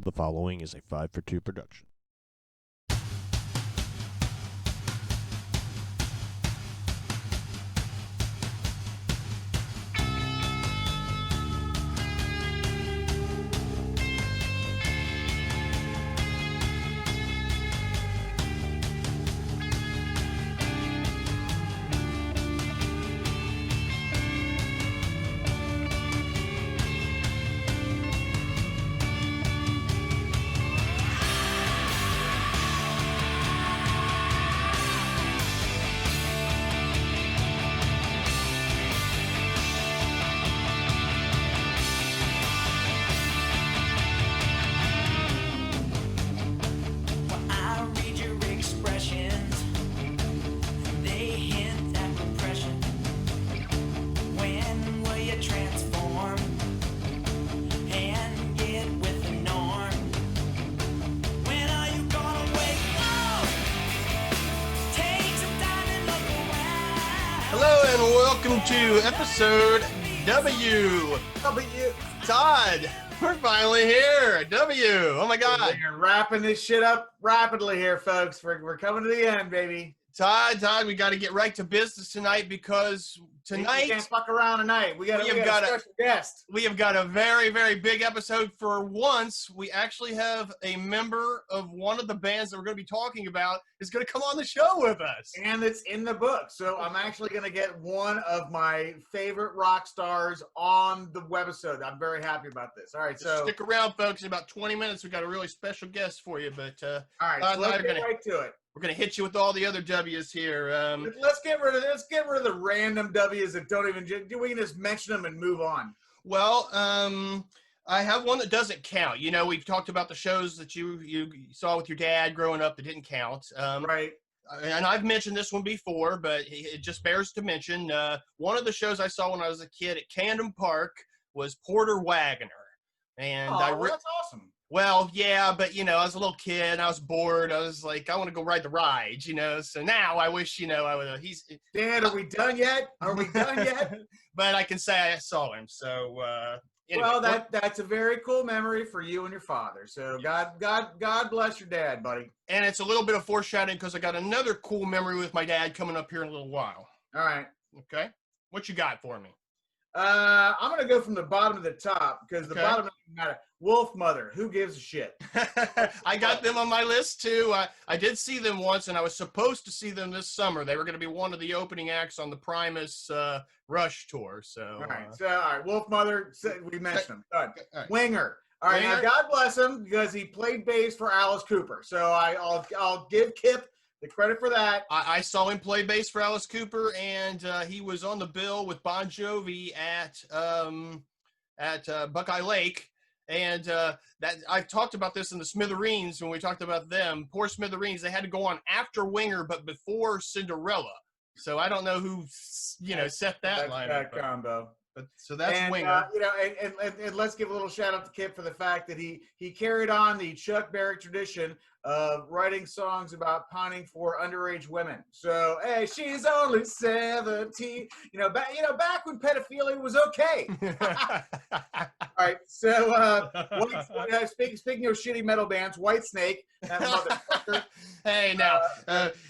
The following is a 5 for 2 production. Welcome to episode W. Todd, we're finally here. W. Oh my God. We're wrapping this shit up rapidly here, folks. We're coming to the end, baby. Todd, we got to get right to business tonight because tonight we can't fuck around tonight. We got a special guest. We have got a very, very big episode. For once, we actually have a member of one of the bands that we're going to be talking about is going to come on the show with us. And it's in the book. So I'm actually going to get one of my favorite rock stars on the webisode. I'm very happy about this. All right, so stick around, folks. In about 20 minutes, we've got a really special guest for you. But all right, so let's get right to it. We're gonna hit you with all the other W's here. Let's get rid of the random W's that don't even. We can just mention them and move on. Well, I have one that doesn't count. You know, we've talked about the shows that you saw with your dad growing up that didn't count. Right. And I've mentioned this one before, but it just bears to mention. One of the shows I saw when I was a kid at Camden Park was Porter Wagoner, and that's awesome. Well, yeah, but, you know, I was a little kid, I was bored, I was like, I want to go ride the ride, you know, so now I wish, you know, I would, Dad, are we done yet? But I can say I saw him, so, anyway. Well, that's a very cool memory for you and your father, so God bless your dad, buddy. And it's a little bit of foreshadowing, because I got another cool memory with my dad coming up here in a little while. All right. Okay. What you got for me? I'm going to go from the bottom to the top, because the bottom doesn't matter. Wolf Mother, who gives a shit? I got them on my list too. I did see them once, and I was supposed to see them this summer. They were going to be one of the opening acts on the Primus Rush tour. So, all right, Wolf Mother, we mentioned him. Done. Right. Winger. All right, now God bless him because he played bass for Alice Cooper. So I'll give Kip the credit for that. I saw him play bass for Alice Cooper, and he was on the bill with Bon Jovi at Buckeye Lake. And that I've talked about this in the Smithereens when we talked about them. Poor Smithereens, they had to go on after Winger, but before Cinderella. So I don't know who, set that line up. That combo. But so that's Winger. And let's give a little shout out to Kip for the fact that he carried on the Chuck Berry tradition of writing songs about pining for underage women. So, hey, she's only 17. Back when pedophilia was okay. All right, so speaking of shitty metal bands, Whitesnake, that motherfucker. Hey,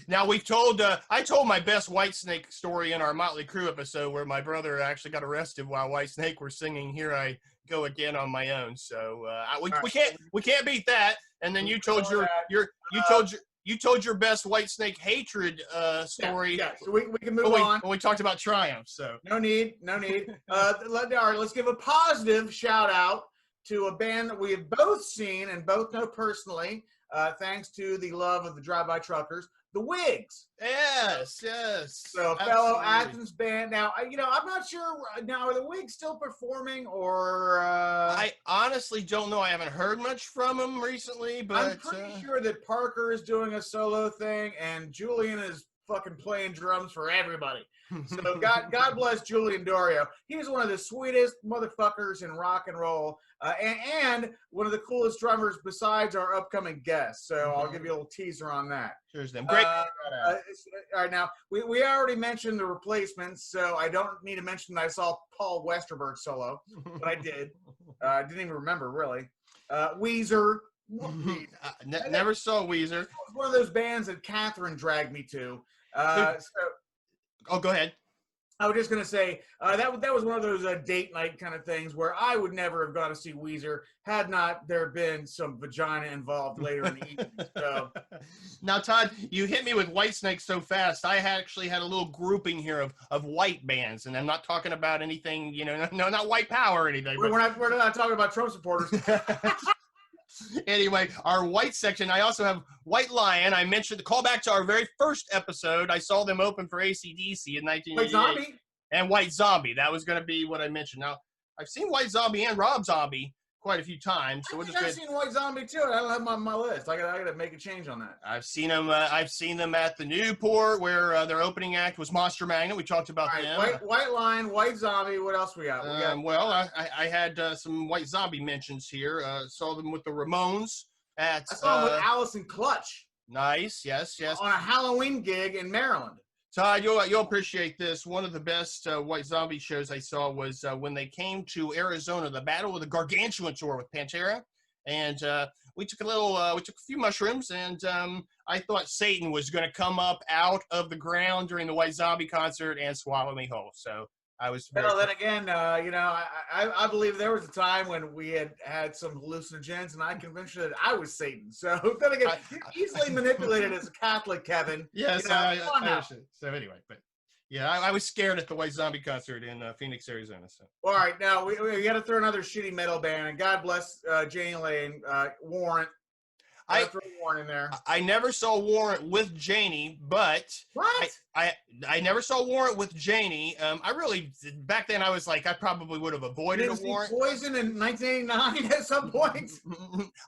now we've told. I told my best Whitesnake story in our Motley Crue episode, where my brother actually got arrested while Whitesnake were singing "Here I Go Again" on my own. So we can't beat that. And then you told you told your best Whitesnake hatred story. Yeah. So we can move on. When we talked about Triumph. So no need. Let's give a positive shout out to a band that we have both seen and both know personally, thanks to the love of the Drive-By Truckers, the Wigs. Yes. So a fellow Athens band. Now, I'm not sure. Now, are the Wigs still performing, or? I honestly don't know. I haven't heard much from them recently, but I'm pretty sure that Parker is doing a solo thing, and Julian is fucking playing drums for everybody. So God bless Julian Dorio. He's one of the sweetest motherfuckers in rock and roll, and one of the coolest drummers besides our upcoming guest. So I'll give you a little teaser on that. Cheers, them. Great. All right, now we already mentioned the replacements, so I don't need to mention that I saw Paul Westerberg solo, but I did. I didn't even remember really. Weezer. Never saw Weezer. It was one of those bands that Catherine dragged me to. Go ahead. I was just gonna say that was one of those date night kind of things where I would never have gone to see Weezer had not there been some vagina involved later in the evening. So. Now, Todd, you hit me with Whitesnake so fast. I actually had a little grouping here of white bands, and I'm not talking about anything, not white power or anything. We're not talking about Trump supporters. Anyway, our white section, I also have White Lion. I mentioned the callback to our very first episode. I saw them open for AC/DC in 1988. White Zombie? And White Zombie. That was going to be what I mentioned. Now, I've seen White Zombie and Rob Zombie quite a few times. So I've seen White Zombie too. I don't have them on my list. I gotta make a change on that. I've seen them. I've seen them at the Newport, where their opening act was Monster Magnet. We talked about them. White Lion, White Zombie. What else we got? I had some White Zombie mentions here. Saw them with the Ramones at. I saw them with Allison Clutch. Nice. Yes. On a Halloween gig in Maryland. Todd, you'll appreciate this. One of the best White Zombie shows I saw was when they came to Arizona, the Battle of the Gargantuan tour with Pantera, and we took a few mushrooms, and I thought Satan was going to come up out of the ground during the White Zombie concert and swallow me whole. So I was. Well, then again, I believe there was a time when we had some hallucinogens, and I convinced you that I was Satan. So then again, you're easily manipulated as a Catholic, Kevin. Yes, I understand. So anyway, but yeah, I was scared at the White Zombie concert in Phoenix, Arizona. So all right, now we got to throw another shitty metal band, and God bless Janie Lane, Warrant. I throw Warrant in there. I never saw Warrant with Janie, but what? I never saw Warrant with Janie. I really back then I was like I probably would have avoided a Warrant. Poison in 1989 at some point.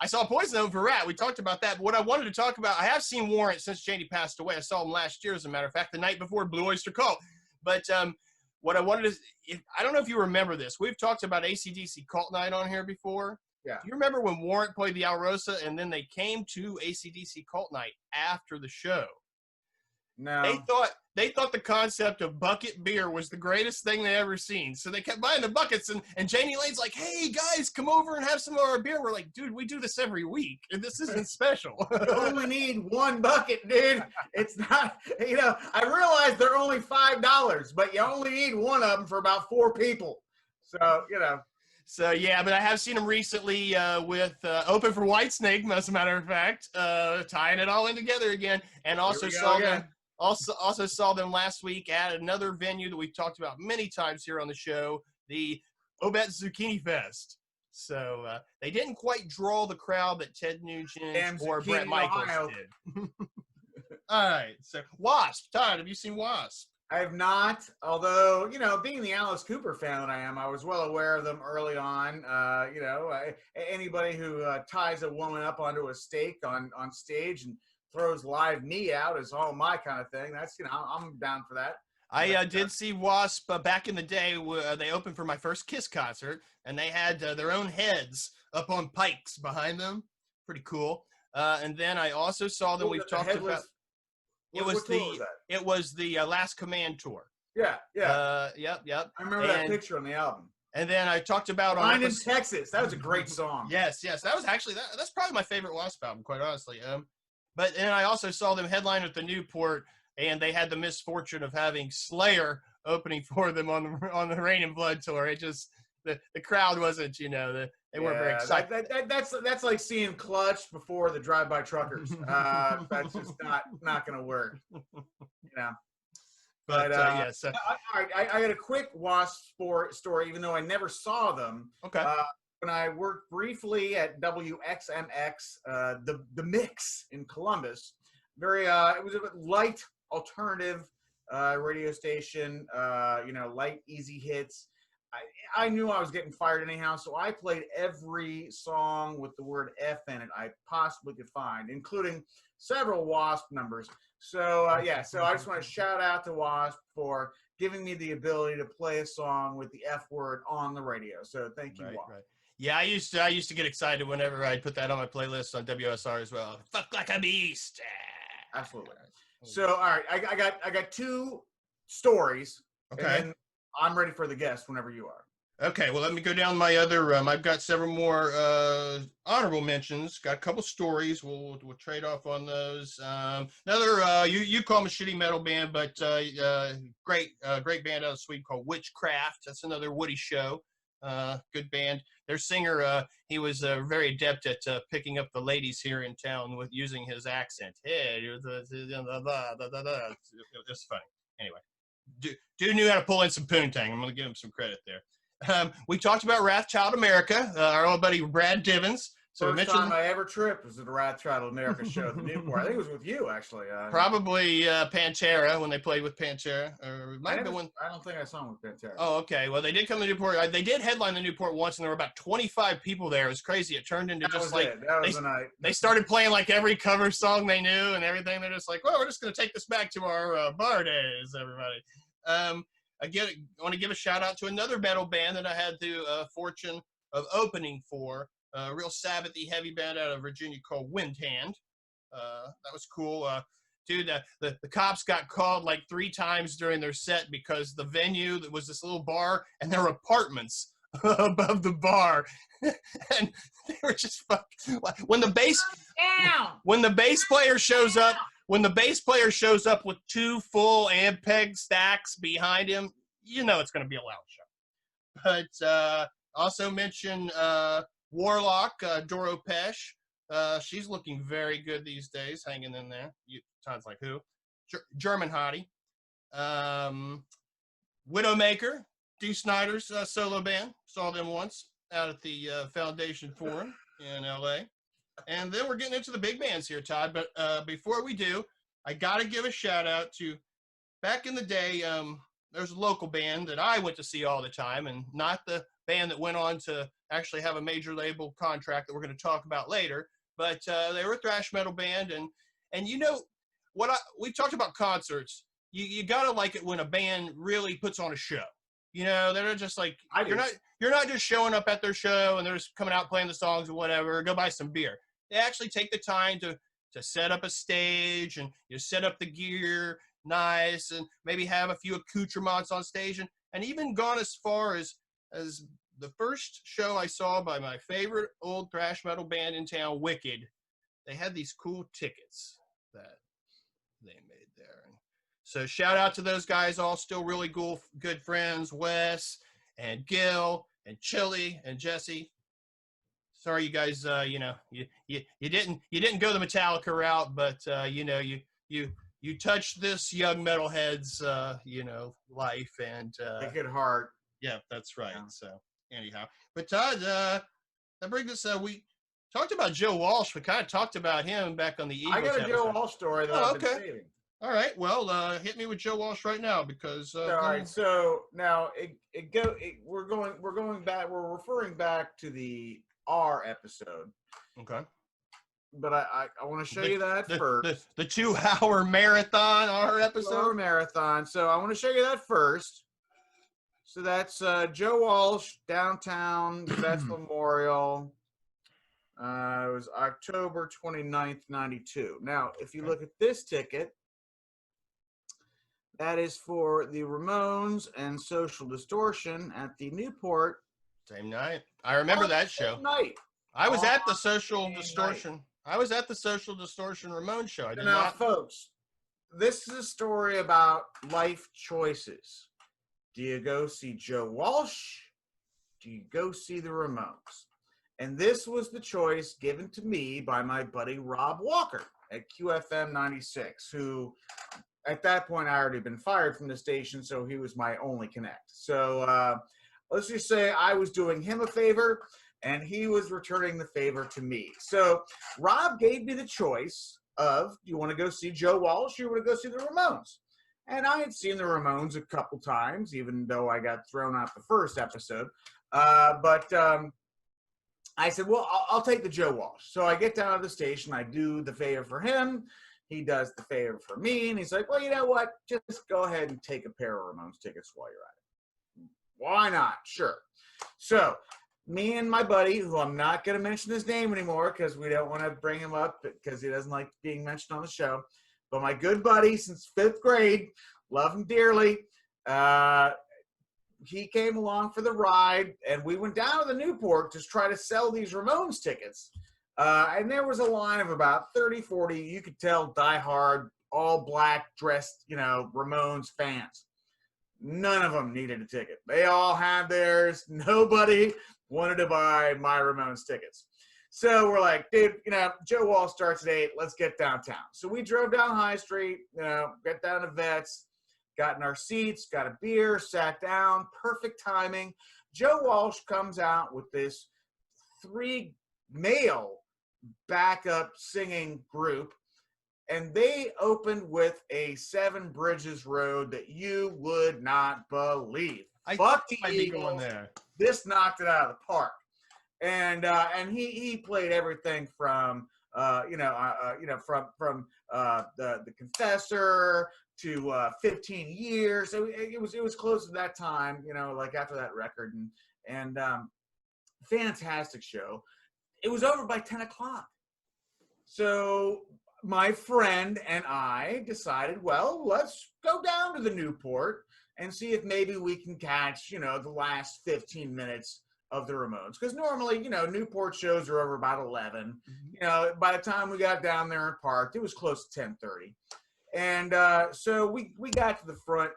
I saw Poison over Rat. We talked about that. But what I wanted to talk about, I have seen Warrant since Janie passed away. I saw him last year, as a matter of fact, the night before Blue Oyster Cult. But what I wanted to, I don't know if you remember this. We've talked about AC/DC Cult Night on here before. Yeah. Do you remember when Warrant played the Alrosa and then they came to AC/DC Cult Night after the show? No. They thought the concept of bucket beer was the greatest thing they ever seen. So they kept buying the buckets, and Janie Lane's like, hey guys, come over and have some of our beer. We're like, dude, we do this every week and this isn't special. You only need one bucket, dude. It's not, I realize they're only $5, but you only need one of them for about 4 people. So, So, yeah, but I have seen them recently with Open for Whitesnake, as a matter of fact, tying it all in together again. And also saw them last week at another venue that we've talked about many times here on the show, the Obet Zucchini Fest. So they didn't quite draw the crowd that Ted Nugent or Bret Michaels did. All right, so Wasp. Todd, have you seen Wasp? I have not, although, being the Alice Cooper fan that I am, I was well aware of them early on. Anybody who ties a woman up onto a stake on stage and throws live meat out is all my kind of thing. That's, I'm down for that. I did see Wasp back in the day. They opened for my first Kiss concert, and they had their own heads up on pikes behind them. Pretty cool. And then I also saw them. We've talked about. It was the Last Command tour. Yeah. Yep. I remember that picture on the album. And then I talked about Mine in Texas. That was a great song. Yes. That was actually that's probably my favorite Wasp album, quite honestly. But then I also saw them headline at the Newport, and they had the misfortune of having Slayer opening for them on the Rain and Blood tour. It just the crowd wasn't, they weren't very excited. That's like seeing Clutch before the drive-by truckers. That's just not going to work. But yes. All right, I got a quick Wasp story, even though I never saw them. Okay. When I worked briefly at WXMX, the Mix in Columbus, it was a light alternative radio station. Light, easy hits. I knew I was getting fired anyhow, so I played every song with the word F in it I possibly could find, including several Wasp numbers. So, so I just want to shout out to Wasp for giving me the ability to play a song with the F word on the radio. So thank you, Wasp. Right. Yeah, I used to get excited whenever I'd put that on my playlist on WSR as well. Fuck like a beast. Absolutely. So, all right, I got two stories, Okay. and then I'm ready for the guest whenever you are. Okay, well, let me go down my other. I've got several more honorable mentions. Got a couple stories. We'll trade off on those. Another, you call them a shitty metal band, but great band out of Sweden called Witchcraft. That's another Woody show. Good band. Their singer, he was very adept at picking up the ladies here in town with using his accent. Hey, it's funny. Anyway, dude knew how to pull in some poontang. I'm going to give him some credit there. We talked about Wrathchild America, our old buddy Brad Divins. So First time I ever tripped was at the Wrathchild America show at the Newport. I think it was with you, actually. Probably Pantera, when they played with Pantera. Or it might have been one. I don't think I saw them with Pantera. Oh, okay. Well, they did come to Newport. They did headline the Newport once, and there were about 25 people there. It was crazy. It turned into just like that was the night. They started playing like every cover song they knew and everything. They're just like, well, we're just going to take this back to our bar days, everybody. Again, I want to give a shout out to another metal band that I had the fortune of opening for, a real Sabbathy heavy band out of Virginia called Windhand. That was cool. Dude, the cops got called like 3 times during their set because the venue that was this little bar and there were apartments above the bar. And they were just fucking, when the bass player shows up, when the bass player shows up with 2 full Ampeg stacks behind him, you know it's going to be a loud show. But also mention Warlock, Doro Pesh. She's looking very good these days, hanging in there. Sounds like who? German hottie. Widowmaker, Dee Snider's solo band. Saw them once out at the Foundation Forum in L.A. And then we're getting into the big bands here, Todd. But before we do, I got to give a shout out to, back in the day, there's a local band that I went to see all the time, and not the band that went on to actually have a major label contract that we're going to talk about later. But they were a thrash metal band, and you know what? We talked about concerts. You got to like it when a band really puts on a show. You know, they're just like, you're not just showing up at their show and they're just coming out playing the songs or whatever, go buy some beer. They actually take the time to set up a stage, and you set up the gear nice, and maybe have a few accoutrements on stage, and even gone as far as the first show I saw by my favorite old thrash metal band in town, Wicked. They had these cool tickets that they made there. So shout out to those guys, all still really good friends, Wes and Gil and Chili and Jesse. Sorry, you guys, you didn't go the Metallica route, but you touched this young metalhead's life, and Wicked heart. Yeah, that's right. Yeah. So anyhow, but Todd, that brings us. We talked about Joe Walsh. We kind of talked about him back on the Eagles. I got a Joe Walsh story that I've been saving. All right, well, hit me with Joe Walsh right now, because. All right, so now we're referring back to the R episode. Okay. But I want to show you that first. The 2-hour marathon R episode. 2-hour marathon. So I want to show you that first. So that's Joe Walsh, downtown Vets Memorial. It was October 29th, 92. Now, if you look at this ticket, that is for the Ramones and Social Distortion at the Newport. Same night. I remember that show. Night. I was at the Social Distortion. I was at the Social Distortion Ramones show. I did not. Folks, this is a story about life choices. Do you go see Joe Walsh? Do you go see the Ramones? And this was the choice given to me by my buddy Rob Walker at QFM 96, who at that point I already been fired from the station, so he was my only connect. So let's just say I was doing him a favor, and he was returning the favor to me. So Rob gave me the choice of, do you want to go see Joe Walsh or you want to go see the Ramones? And I had seen the Ramones a couple times, even though I got thrown out the first episode. But I said, well, I'll take the Joe Walsh. So I get down to the station. I do the favor for him. He does the favor for me. And he's like, well, you know what? Just go ahead and take a pair of Ramones tickets while you're at it. Why not? Sure. So me and my buddy, who I'm not going to mention his name anymore because we don't want to bring him up because he doesn't like being mentioned on the show. But my good buddy since 5th grade, love him dearly. He came along for the ride, and we went down to the Newport to try to sell these Ramones tickets. And there was a line of about 30, 40, you could tell, diehard, all black dressed, Ramones fans. None of them needed a ticket. They all had theirs. Nobody wanted to buy my Ramones tickets. So we're like, dude, Joe Walsh starts at 8. Let's get downtown. So we drove down High Street, get down to Vets, got in our seats, got a beer, sat down. Perfect timing. Joe Walsh comes out with this 3 male backup singing group, and they opened with a Seven Bridges Road that you would not believe. Fuck the Eagles. This knocked it out of the park. And he played everything from from the Confessor to 15 Years. So it was close to that time, like after that record, and fantastic show. It was over by 10 o'clock. So my friend and I decided, well, let's go down to the Newport and see if maybe we can catch, the last 15 minutes of the Ramones, because normally, Newport shows are over about 11. By the time we got down there and parked, it was close to 10:30, and so we got to the front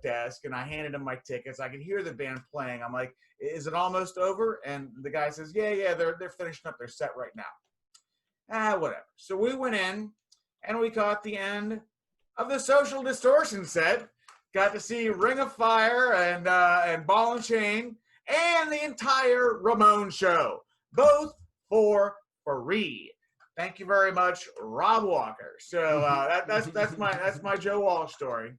desk, and I handed him my tickets. I could hear the band playing. I'm like, "Is it almost over?" And the guy says, "Yeah, they're finishing up their set right now." Whatever. So we went in, and we caught the end of the Social Distortion set. Got to see Ring of Fire and Ball and Chain. And the entire Ramon show, both for free. Thank you very much, Rob Walker. So that's my Joe Walsh story.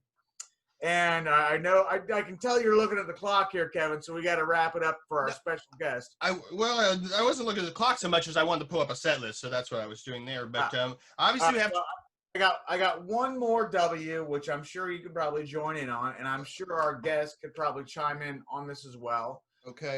And I know I can tell you're looking at the clock here, Kevin. So we got to wrap it up for our special guest. I wasn't looking at the clock so much as I wanted to pull up a set list, so that's what I was doing there. But obviously we have. I got one more W, which I'm sure you could probably join in on, and I'm sure our guest could probably chime in on this as well. Okay.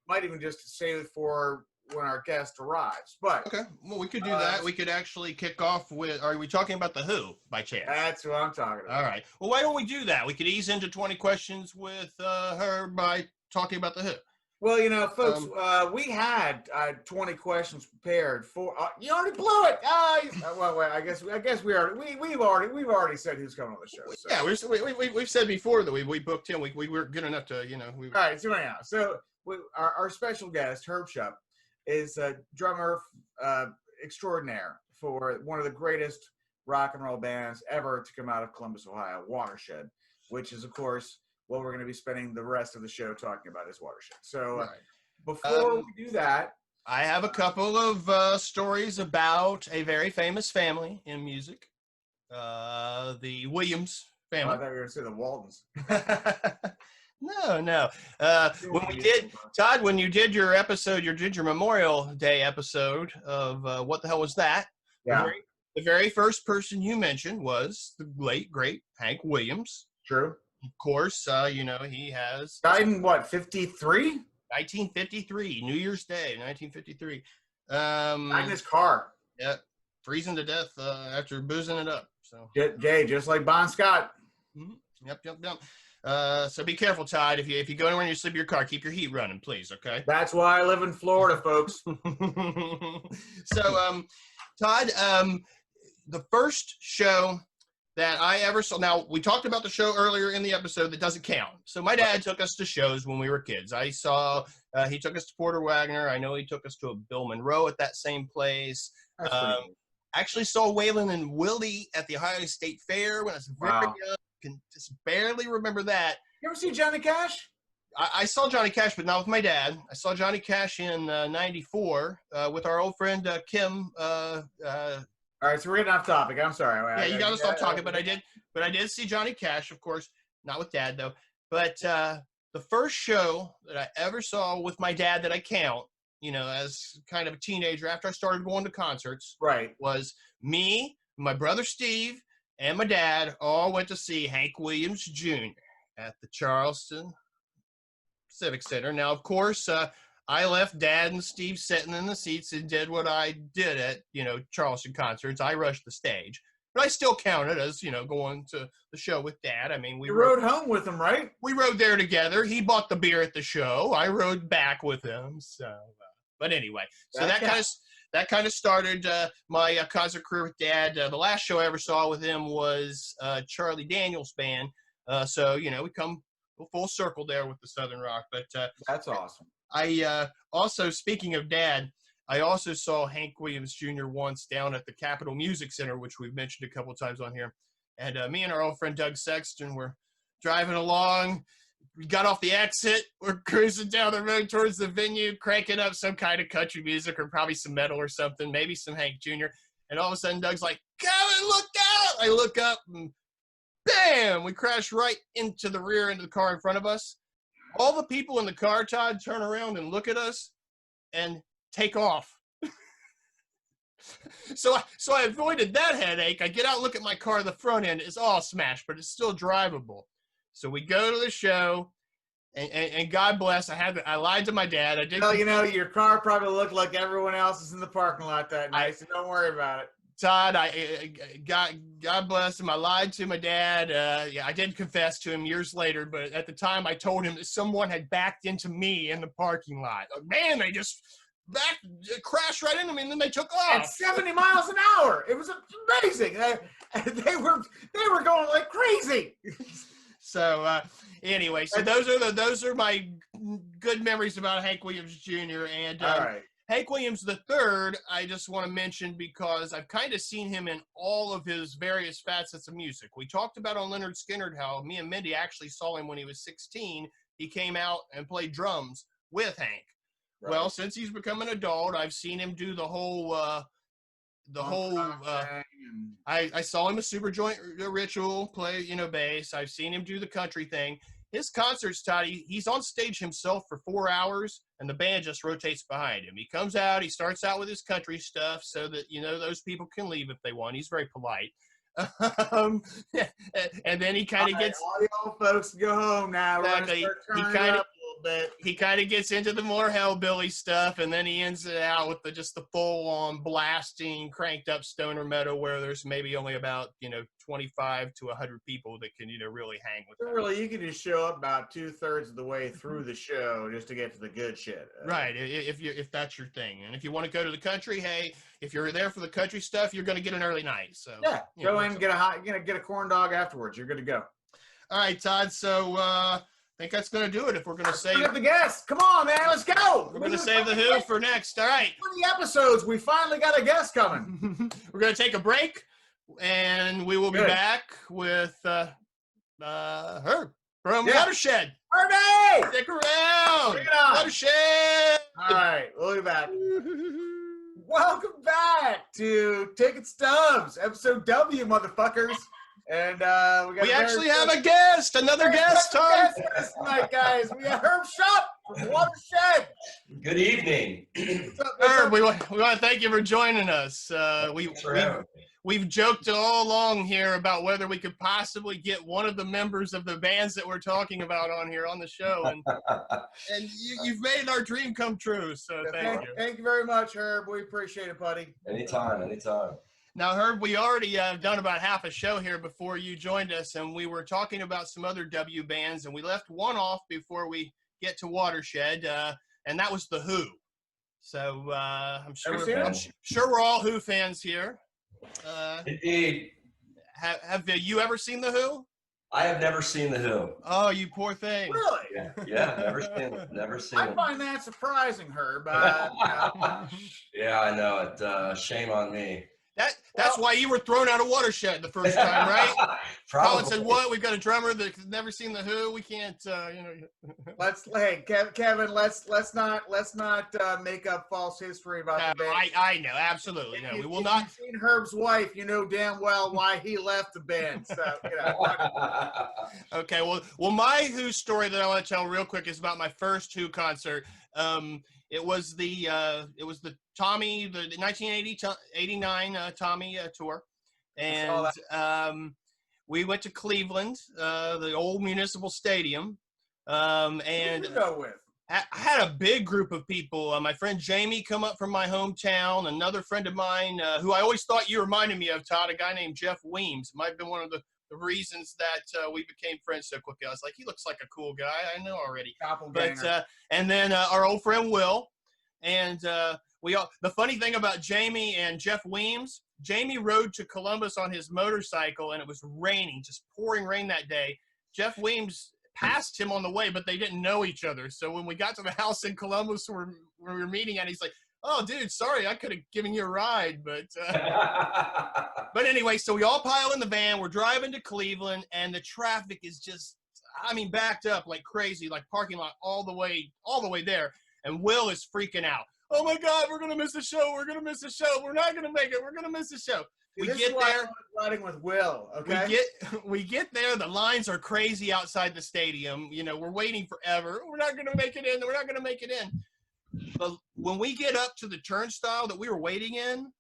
Might even just save it for when our guest arrives. But okay, well, we could do that. We could actually kick off with. Are we talking about the Who by chance? That's what I'm talking about. All right. Well, why don't we do that? We could ease into 20 questions with her by talking about the Who. Well, folks, we had 20 questions prepared for. You already blew it. Well, I guess we've already said who's coming on the show. So. Yeah, we've said before that we booked him. We were good enough to All right. So anyhow, our special guest Herb Schupp is a drummer extraordinaire for one of the greatest rock and roll bands ever to come out of Columbus, Ohio, Watershed, which is of course. What we're going to be spending the rest of the show talking about is Watershed. So before we do that, I have a couple of stories about a very famous family in music, the Williams family. I thought you were going to say the Waltons. No. When you did your episode, you did your Memorial Day episode of What the Hell Was That? Yeah. The very first person you mentioned was the late, great Hank Williams. True. Of course, he has... Died in, what, 53? 1953, New Year's Day, 1953. Died in his car. Yeah, freezing to death after boozing it up. So Jay, just like Bon Scott. Mm-hmm. Yep. So be careful, Todd. If you go anywhere and you sleep in your car, keep your heat running, please, okay? That's why I live in Florida, folks. So, Todd, the first show that I ever saw. Now, we talked about the show earlier in the episode that doesn't count. So my dad took us to shows when we were kids. I saw he took us to Porter Wagner. I know he took us to a Bill Monroe at that same place. Actually saw Waylon and Willie at the Ohio State Fair when I was very young. Can just barely remember that. You ever see Johnny Cash? I saw Johnny Cash, but not with my dad. I saw Johnny Cash in '94 with our old friend Kim. All right, so we're getting off topic. I'm sorry. Yeah, you got us off topic, but I did. but I did see Johnny Cash, of course, not with Dad though. But the first show that I ever saw with my dad that I count, as kind of a teenager after I started going to concerts, Right. was me, my brother Steve, and my dad all went to see Hank Williams Jr. at the Charleston Civic Center. Now, of course, I left Dad and Steve sitting in the seats and did what I did at, Charleston concerts. I rushed the stage. But I still count it as, going to the show with Dad. I mean, we rode home with him, right? We rode there together. He bought the beer at the show. I rode back with him. So, but anyway, so that kind of started my concert career with Dad. The last show I ever saw with him was Charlie Daniels Band. So, we come full circle there with the Southern Rock. But that's awesome. I also, speaking of Dad, I also saw Hank Williams Jr. once down at the Capitol Music Center, which we've mentioned a couple of times on here. And me and our old friend Doug Sexton were driving along. We got off the exit. We're cruising down the road towards the venue, cranking up some kind of country music or probably some metal or something, maybe some Hank Jr. And all of a sudden, Doug's like, "Kevin, look out!" I look up and bam! We crash right into the rear end of the car in front of us. All the people in the car, Todd, turn around and look at us and take off. So I avoided that headache. I get out, look at my car. The front end is all smashed, but it's still drivable. So we go to the show, and God bless. I lied to my dad. I did. Well, your car probably looked like everyone else's in the parking lot that night, so don't worry about it. Todd, God bless him. I lied to my dad. I did confess to him years later, but at the time I told him that someone had backed into me in the parking lot. Man, they just crashed right into me, and then they took off at 70 miles an hour. It was amazing. They were going like crazy. So anyway, so those are my good memories about Hank Williams Jr. And all right. Hank Williams III, I just want to mention because I've kind of seen him in all of his various facets of music. We talked about on Leonard Skinner how me and Mindy actually saw him when he was 16. He came out and played drums with Hank. Right. Well, since he's become an adult, I've seen him do the whole I saw him a Super Joint Ritual play, bass. I've seen him do the country thing. His concerts, Todd, he's on stage himself for 4 hours, and the band just rotates behind him. He comes out, he starts out with his country stuff so that, those people can leave if they want. He's very polite. And then he kind of gets... all y'all folks go home now. Exactly. He kind of gets into the more hellbilly stuff, and then he ends it out with just the full-on blasting, cranked-up stoner metal where there's maybe only about 25 to 100 people that can really hang with. So really, you can just show up about 2/3 of the way through the show just to get to the good shit. Right, if that's your thing, and if you want to go to the country, hey, if you're there for the country stuff, you're going to get an early night. So yeah, go in and get a corn dog afterwards. You're good to go. All right, Todd. So I think that's going to do it. If we're going to save the guest, come on, man, let's go. We're going to save the Who for next. All right. 20 episodes. We finally got a guest coming. We're going to take a break, and we will be back with Herb from Watershed. Herbie! Stick around. Bring it on. Watershed. All right, we'll be back. Welcome back to Ticket Stubs, episode W, motherfuckers. And we actually have a guest, another guest, Tom. This night, guys. We got Herb Schupp from Watershed. Good evening. Herb, we want to thank you for joining us. We've joked all along here about whether we could possibly get one of the members of the bands that we're talking about on here on the show, and you've made our dream come true. So thank you. Thank you very much, Herb. We appreciate it, buddy. Anytime. Now, Herb, we already done about half a show here before you joined us, and we were talking about some other W bands, and we left one off before we get to Watershed, and that was The Who. So I'm sure we're all Who fans here. Indeed. Have you ever seen The Who? I have never seen The Who. Oh, you poor thing. Really? Yeah, never seen it. I find that surprising, Herb. Yeah, I know it. Shame on me. That's why you were thrown out of Watershed the first time, right? Colin said, "What? We've got a drummer that's never seen the Who. We can't, Kevin, let's not make up false history about the band. I know, absolutely. No, we will not. If you've seen Herb's wife, you know damn well why he left the band. So, Okay, well, my Who story that I want to tell real quick is about my first Who concert. It was the Tommy, the 1989 Tommy tour, and we went to Cleveland, the old Municipal Stadium, and who did you go with? I had a big group of people. My friend Jamie come up from my hometown. Another friend of mine who I always thought you reminded me of, Todd, a guy named Jeff Weems. It might have been one of the reasons that we became friends so quickly. I was like, he looks like a cool guy. I know already. But and then our old friend Will, and the funny thing about Jamie and Jeff Weems, Jamie rode to Columbus on his motorcycle, and it was raining, just pouring rain that day. Jeff Weems passed him on the way, but they didn't know each other. So when we got to the house in Columbus where we were meeting at, he's like, "Oh, dude, sorry, I could have given you a ride." But anyway, so we all pile in the van. We're driving to Cleveland, and the traffic is just, backed up like crazy, like parking lot all the way there. And Will is freaking out. "Oh my God, we're gonna miss the show. We're gonna miss the show. We're not gonna make it. We're gonna miss the show." We get there. Riding with Will. Okay. We get there. The lines are crazy outside the stadium. We're waiting forever. We're not gonna make it in. We're not gonna make it in. But when we get up to the turnstile that we were waiting in,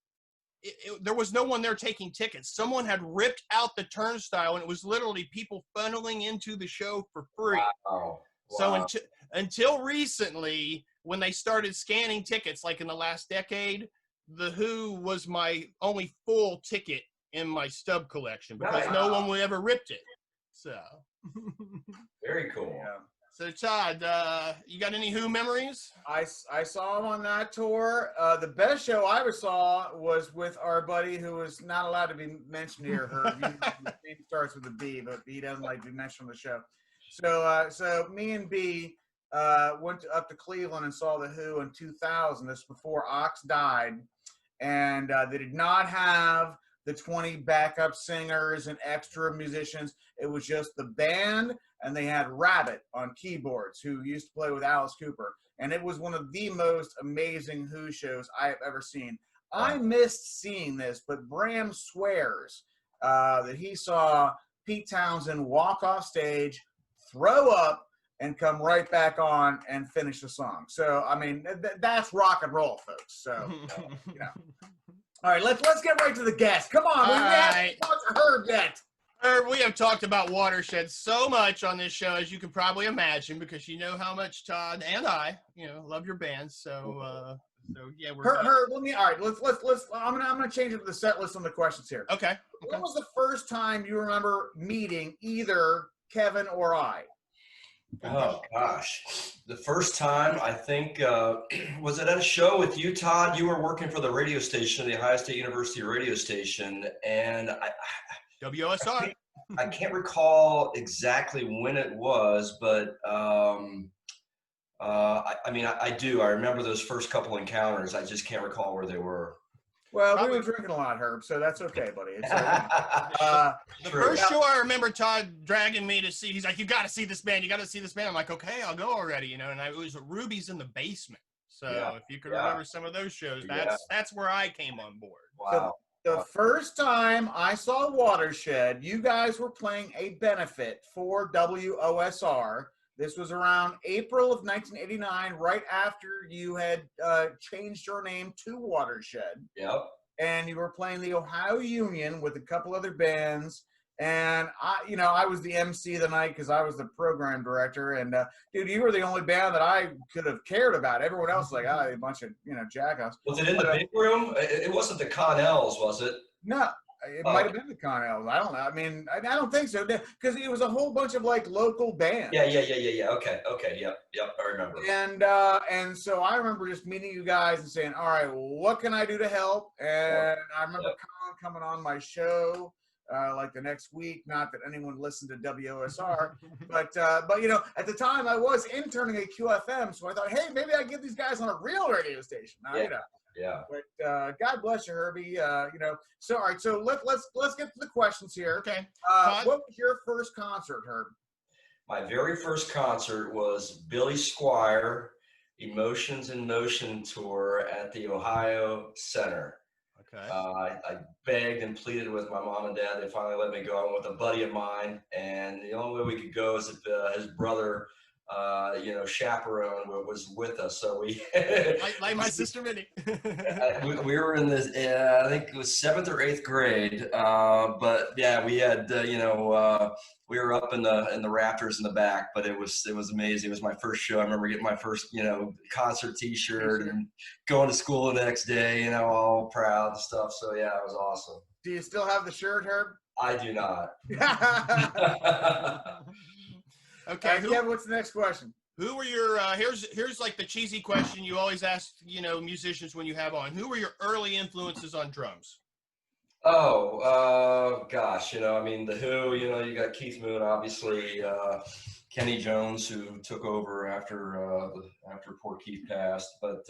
there was no one there taking tickets. Someone had ripped out the turnstile, and it was literally people funneling into the show for free. Wow. So until recently, when they started scanning tickets, like in the last decade, the Who was my only full ticket in my stub collection because no one would ever ripped it. So very cool. Yeah. So Todd, you got any Who memories? I saw him on that tour. The best show I ever saw was with our buddy who was not allowed to be mentioned here. His name starts with a B, but he doesn't like to be mentioned on the show. So me and B went up to Cleveland and saw the Who in 2000. This was before Ox died, and they did not have the 20 backup singers and extra musicians. It was just the band, and they had Rabbit on keyboards, who used to play with Alice Cooper. And it was one of the most amazing Who shows I have ever seen. I missed seeing this, but Bram swears that he saw Pete Townsend walk off stage, throw up, and come right back on and finish the song. So, that's rock and roll, folks. So, All right, let's get right to the guest. Come on, we haven't talked to Herb yet. Herb, we have talked about Watershed so much on this show, as you can probably imagine, because you know how much Todd and I, love your band. So yeah, we're. Herb, all right. Let's. I'm gonna change up the set list on the questions here. Okay. When was the first time you remember meeting either Kevin or I? Oh gosh, the first time I think was it at a show with you, Todd? You were working for the radio station, the Ohio State University radio station, and WOSR. I can't recall exactly when it was, but I do. I remember those first couple encounters. I just can't recall where they were. Well, we were drinking a lot, Herb, so that's okay, buddy. It's the first show I remember Todd dragging me to see, he's like, "You got to see this band. You got to see this band." I'm like, "Okay, I'll go already," and it was Ruby's in the Basement. So if you could remember some of those shows, that's where I came on board. Wow. So the first time I saw Watershed, you guys were playing a benefit for WOSR. This was around April of 1989, right after you had changed your name to Watershed. Yep. And you were playing the Ohio Union with a couple other bands. And I was the MC the night because I was the program director. And dude, you were the only band that I could have cared about. Everyone else was like, a bunch of jackoffs. Was it in the big room? It wasn't the Connells, was it? No. It might have been the Connells. I don't know. I don't think so, because it was a whole bunch of local bands. Yeah. Okay. Yep. I remember. And so I remember just meeting you guys and saying, "All right, what can I do to help?" And I remember Colin coming on my show the next week. Not that anyone listened to WOSR, but at the time I was interning at QFM, so I thought, hey, maybe I get these guys on a real radio station. Now, Yeah. But God bless you, Herbie. So all right. So let's get to the questions here. Okay. What was your first concert, Herb? My very first concert was Billy Squire, Emotions in Motion tour at the Ohio Center. Okay. I begged and pleaded with my mom and dad. They finally let me go. I went with a buddy of mine, and the only way we could go is if his brother, chaperone was with us. So we, like my sister Minnie. we were in this, I think it was 7th or 8th grade. But yeah, we had, we were up in the rafters in the back, but it was amazing. It was my first show. I remember getting my first, concert T-shirt and going to school the next day, all proud and stuff. So yeah, it was awesome. Do you still have the shirt, Herb? I do not. Okay. Kevin, what's the next question? Who were your here's like the cheesy question you always ask, musicians when you have on. Who were your early influences on drums? Oh, gosh, The Who, you got Keith Moon, obviously, Kenny Jones, who took over after poor Keith passed, but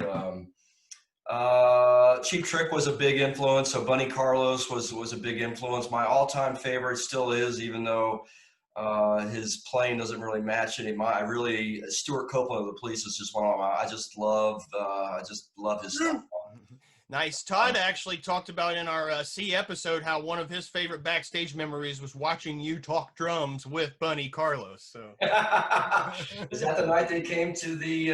Cheap Trick was a big influence. So Bunny Carlos was a big influence. My all-time favorite still is, even though his playing doesn't really match any of mine. Stuart Copeland of the Police is just one of my. I just love his stuff. Nice. Todd actually talked about in our C episode how one of his favorite backstage memories was watching you talk drums with Bunny Carlos. So is that the night they came to the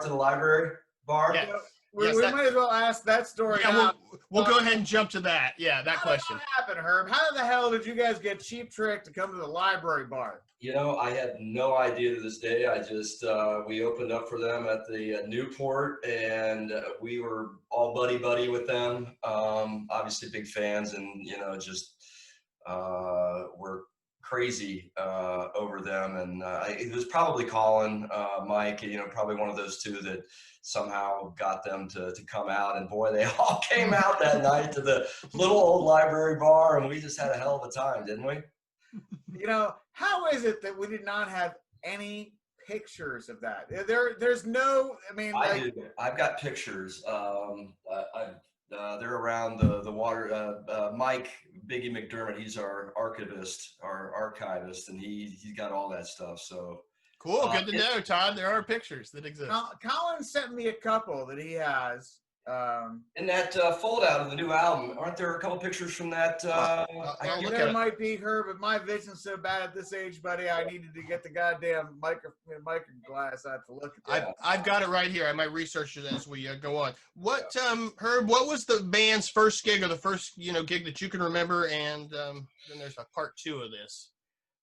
library bar? Yeah. We might as well ask that story. Yeah, we'll go ahead and jump to that. Yeah, that question. What happened, Herb? How the hell did you guys get Cheap Trick to come to the library bar? I had no idea to this day. I just, we opened up for them at the Newport, and we were all buddy with them. Obviously big fans, and, we're crazy over them. And it was probably Colin, Mike, probably one of those two that somehow got them to come out. And boy, they all came out that night to the little old library bar, and we just had a hell of a time, didn't we? How is it that we did not have any pictures of that? There's no, I do. I've got pictures. They're around the water. Mike Biggie McDermott, he's our archivist, and he's got all that stuff. So cool. Good to know, Todd. There are pictures that exist. Colin sent me a couple that he has. In that fold-out of the new album, aren't there a couple pictures from that? There might be, Herb, but my vision's so bad at this age, buddy, I needed to get the goddamn micro glass out to look at that. I've got it right here. I might research it as we go on. What, Herb, what was the band's first gig, or the first, gig that you can remember? And then there's a part 2 of this.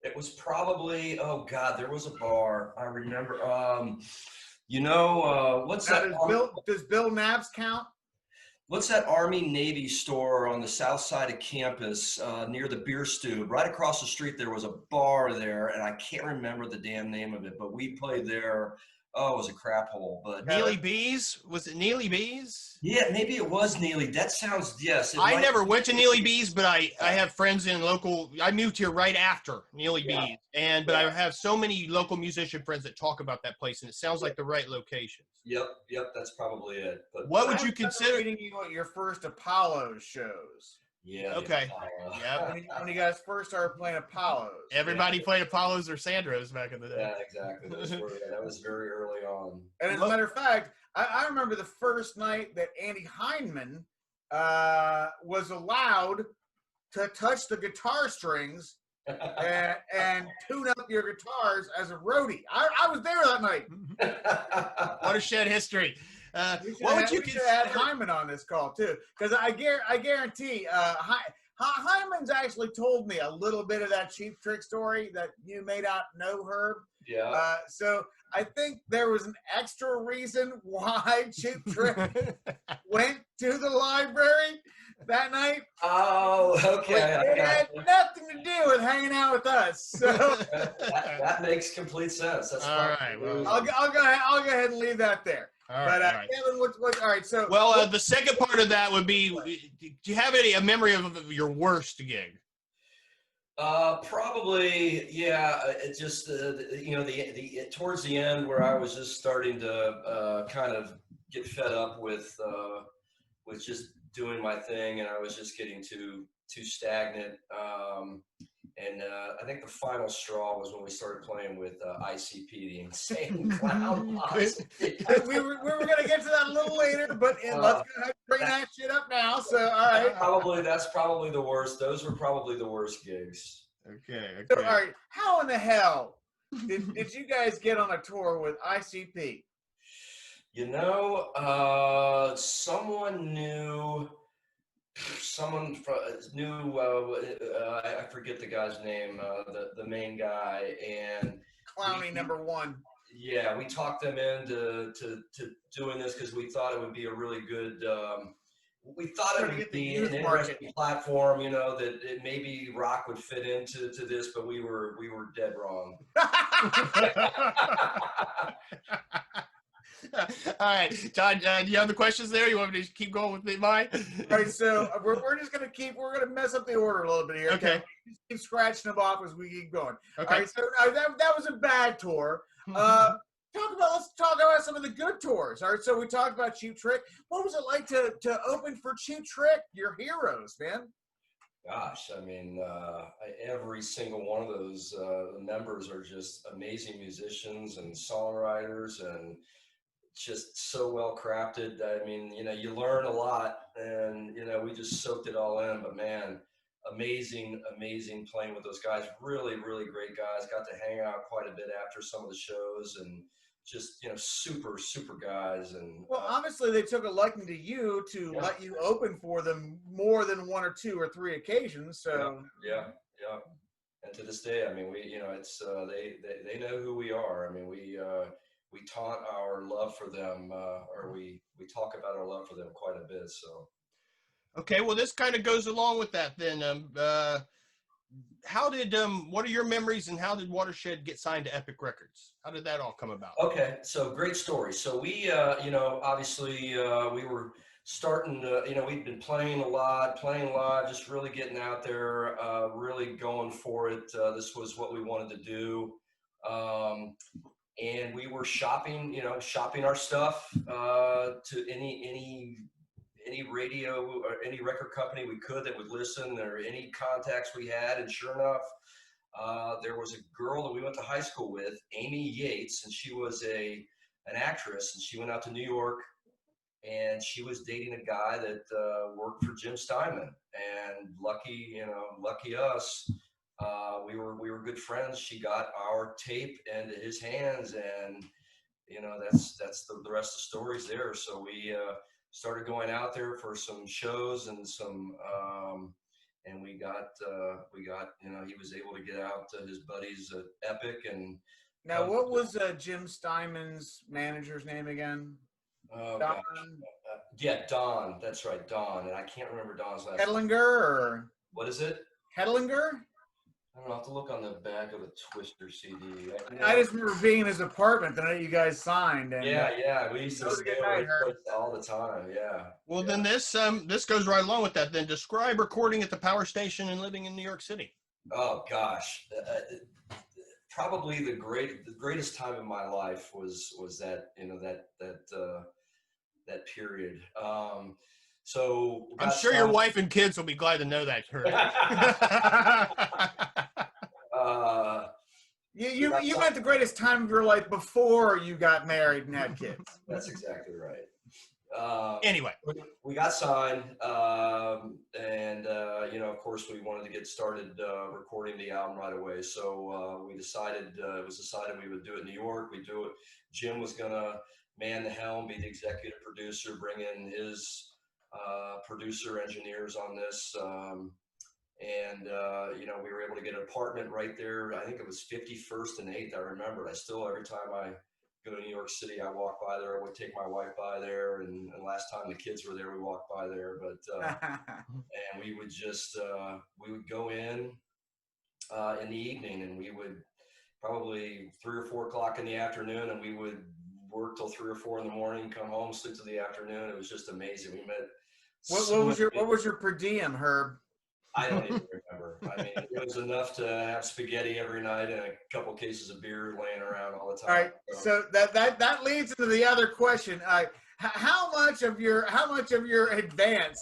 It was probably, oh God, there was a bar. I remember, what's that? Does Bill Nabbs count? What's that Army-Navy store on the south side of campus near the Beer Stew? Right across the street, there was a bar there, and I can't remember the damn name of it, but we played there. Oh, it was a crap hole. But Neely B's? Was it Neely B's? Yeah, maybe it was Neely. That sounds, yes. I never went to Neely B's, but I have friends in local. I moved here right after Neely B's, but I have so many local musician friends that talk about that place, and it sounds like the right location. Yep, that's probably it. But what would you consider reading you at your first Apollo shows? Yeah. Okay. Yeah. When you guys first started playing Apollos. Everybody played Apollos or Sandros back in the day. Yeah, exactly. That was very early on. And as a matter of fact, I remember the first night that Andy Heineman was allowed to touch the guitar strings and tune up your guitars as a roadie. I was there that night. Watershed history. What would you consider? Add Hyman on this call too, because I guarantee Hyman's actually told me a little bit of that Cheap Trick story that you may not know, Herb. Yeah. So I think there was an extra reason why Cheap Trick went to the library that night. Oh, okay. It had nothing to do with hanging out with us. So that makes complete sense. That's all right. Well, I'll go ahead and leave that there. All right, but Kevin, what's all right? So the second part of that would be: do you have a memory of your worst gig? Probably, yeah. It just the towards the end where I was just starting to kind of get fed up with just doing my thing, and I was just getting too stagnant. And I think the final straw was when we started playing with ICP, the Insane Clown Posse. we were going to get to that a little later, but let's go ahead and bring that shit up now. So, all right. That's probably the worst. Those were probably the worst gigs. Okay. So, all right. How in the hell did you guys get on a tour with ICP? You know, someone knew. I forget the guy's name, the main guy, and Clowny number one. Yeah, we talked them into doing this because we thought it would be a really good. We thought it would be an interesting platform, you know, that maybe rock would fit into this, but we were dead wrong. All right, Todd, do you have the questions there? You want me to keep going with mine? All right, so we're just gonna we're gonna mess up the order a little bit here. Okay. Just keep scratching them off as we keep going. Okay. All right, so that was a bad tour. Let's talk about some of the good tours. All right, so we talked about Cheap Trick. What was it like to open for Cheap Trick? Your heroes, man. Gosh, I mean, every single one of those members are just amazing musicians and songwriters, and just so well crafted. I mean, you know, you learn a lot, and you know, we just soaked it all in. But man, amazing playing with those guys. Really great guys. Got to hang out quite a bit after some of the shows, and just, you know, super guys. And well, obviously they took a liking to you to let you open for them more than one or two or three occasions. So yeah. And to this day, I mean, we, you know, it's they know who we are. I mean, we taunt our love for them, or we talk about our love for them quite a bit. So, okay, well, this kind of goes along with that then. How did what are your memories, and how did Watershed get signed to Epic Records? How did that all come about? Okay, so great story. So we, you know, obviously we were starting to, you know, we'd been playing live, just really getting out there, really going for it. This was what we wanted to do. And we were shopping our stuff to any radio or any record company we could that would listen, or any contacts we had. And sure enough, there was a girl that we went to high school with, Amy Yates, and she was an actress, and she went out to New York, and she was dating a guy that worked for Jim Steinman. And lucky us, we were good friends. She got our tape into his hands, and you know, that's the rest of the story's there. So we started going out there for some shows and some and we got you know, he was able to get out to his buddies at Epic. And now, what was Jim Steinman's manager's name again? Oh, Don. Yeah, Don. That's right, Don. And I can't remember Don's last name. Hedlinger, or what is it? Hedlinger? I don't know. I'll have to look on the back of the Twister CD. I just remember being in his apartment the night you guys signed. And, yeah. We used to stay over all the time. Yeah. Well, then this goes right along with that. Then describe recording at the Power Station and living in New York City. Oh gosh, probably the greatest time in my life was that, you know, that period. So I'm sure your wife and kids will be glad to know that. You meant the greatest time of your life before you got married and had kids. That's exactly right. Anyway, we got signed, and you know, of course, we wanted to get started recording the album right away. So it was decided we would do it in New York. We do it. Jim was gonna man the helm, be the executive producer, bring in his producer engineers on this. And you know, we were able to get an apartment right there. I think it was 51st and 8th. I remember. I still, every time I go to New York City, I walk by there. I would take my wife by there, and last time the kids were there, we walked by there. But and we would just we would go in the evening, and we would probably 3 or 4 o'clock in the afternoon, and we would work till 3 or 4 in the morning, come home, sleep till the afternoon. It was just amazing. We met. What was your per diem, Herb? I don't even remember. I mean, it was enough to have spaghetti every night and a couple cases of beer laying around all the time. All right, so that leads into the other question. how much of your advance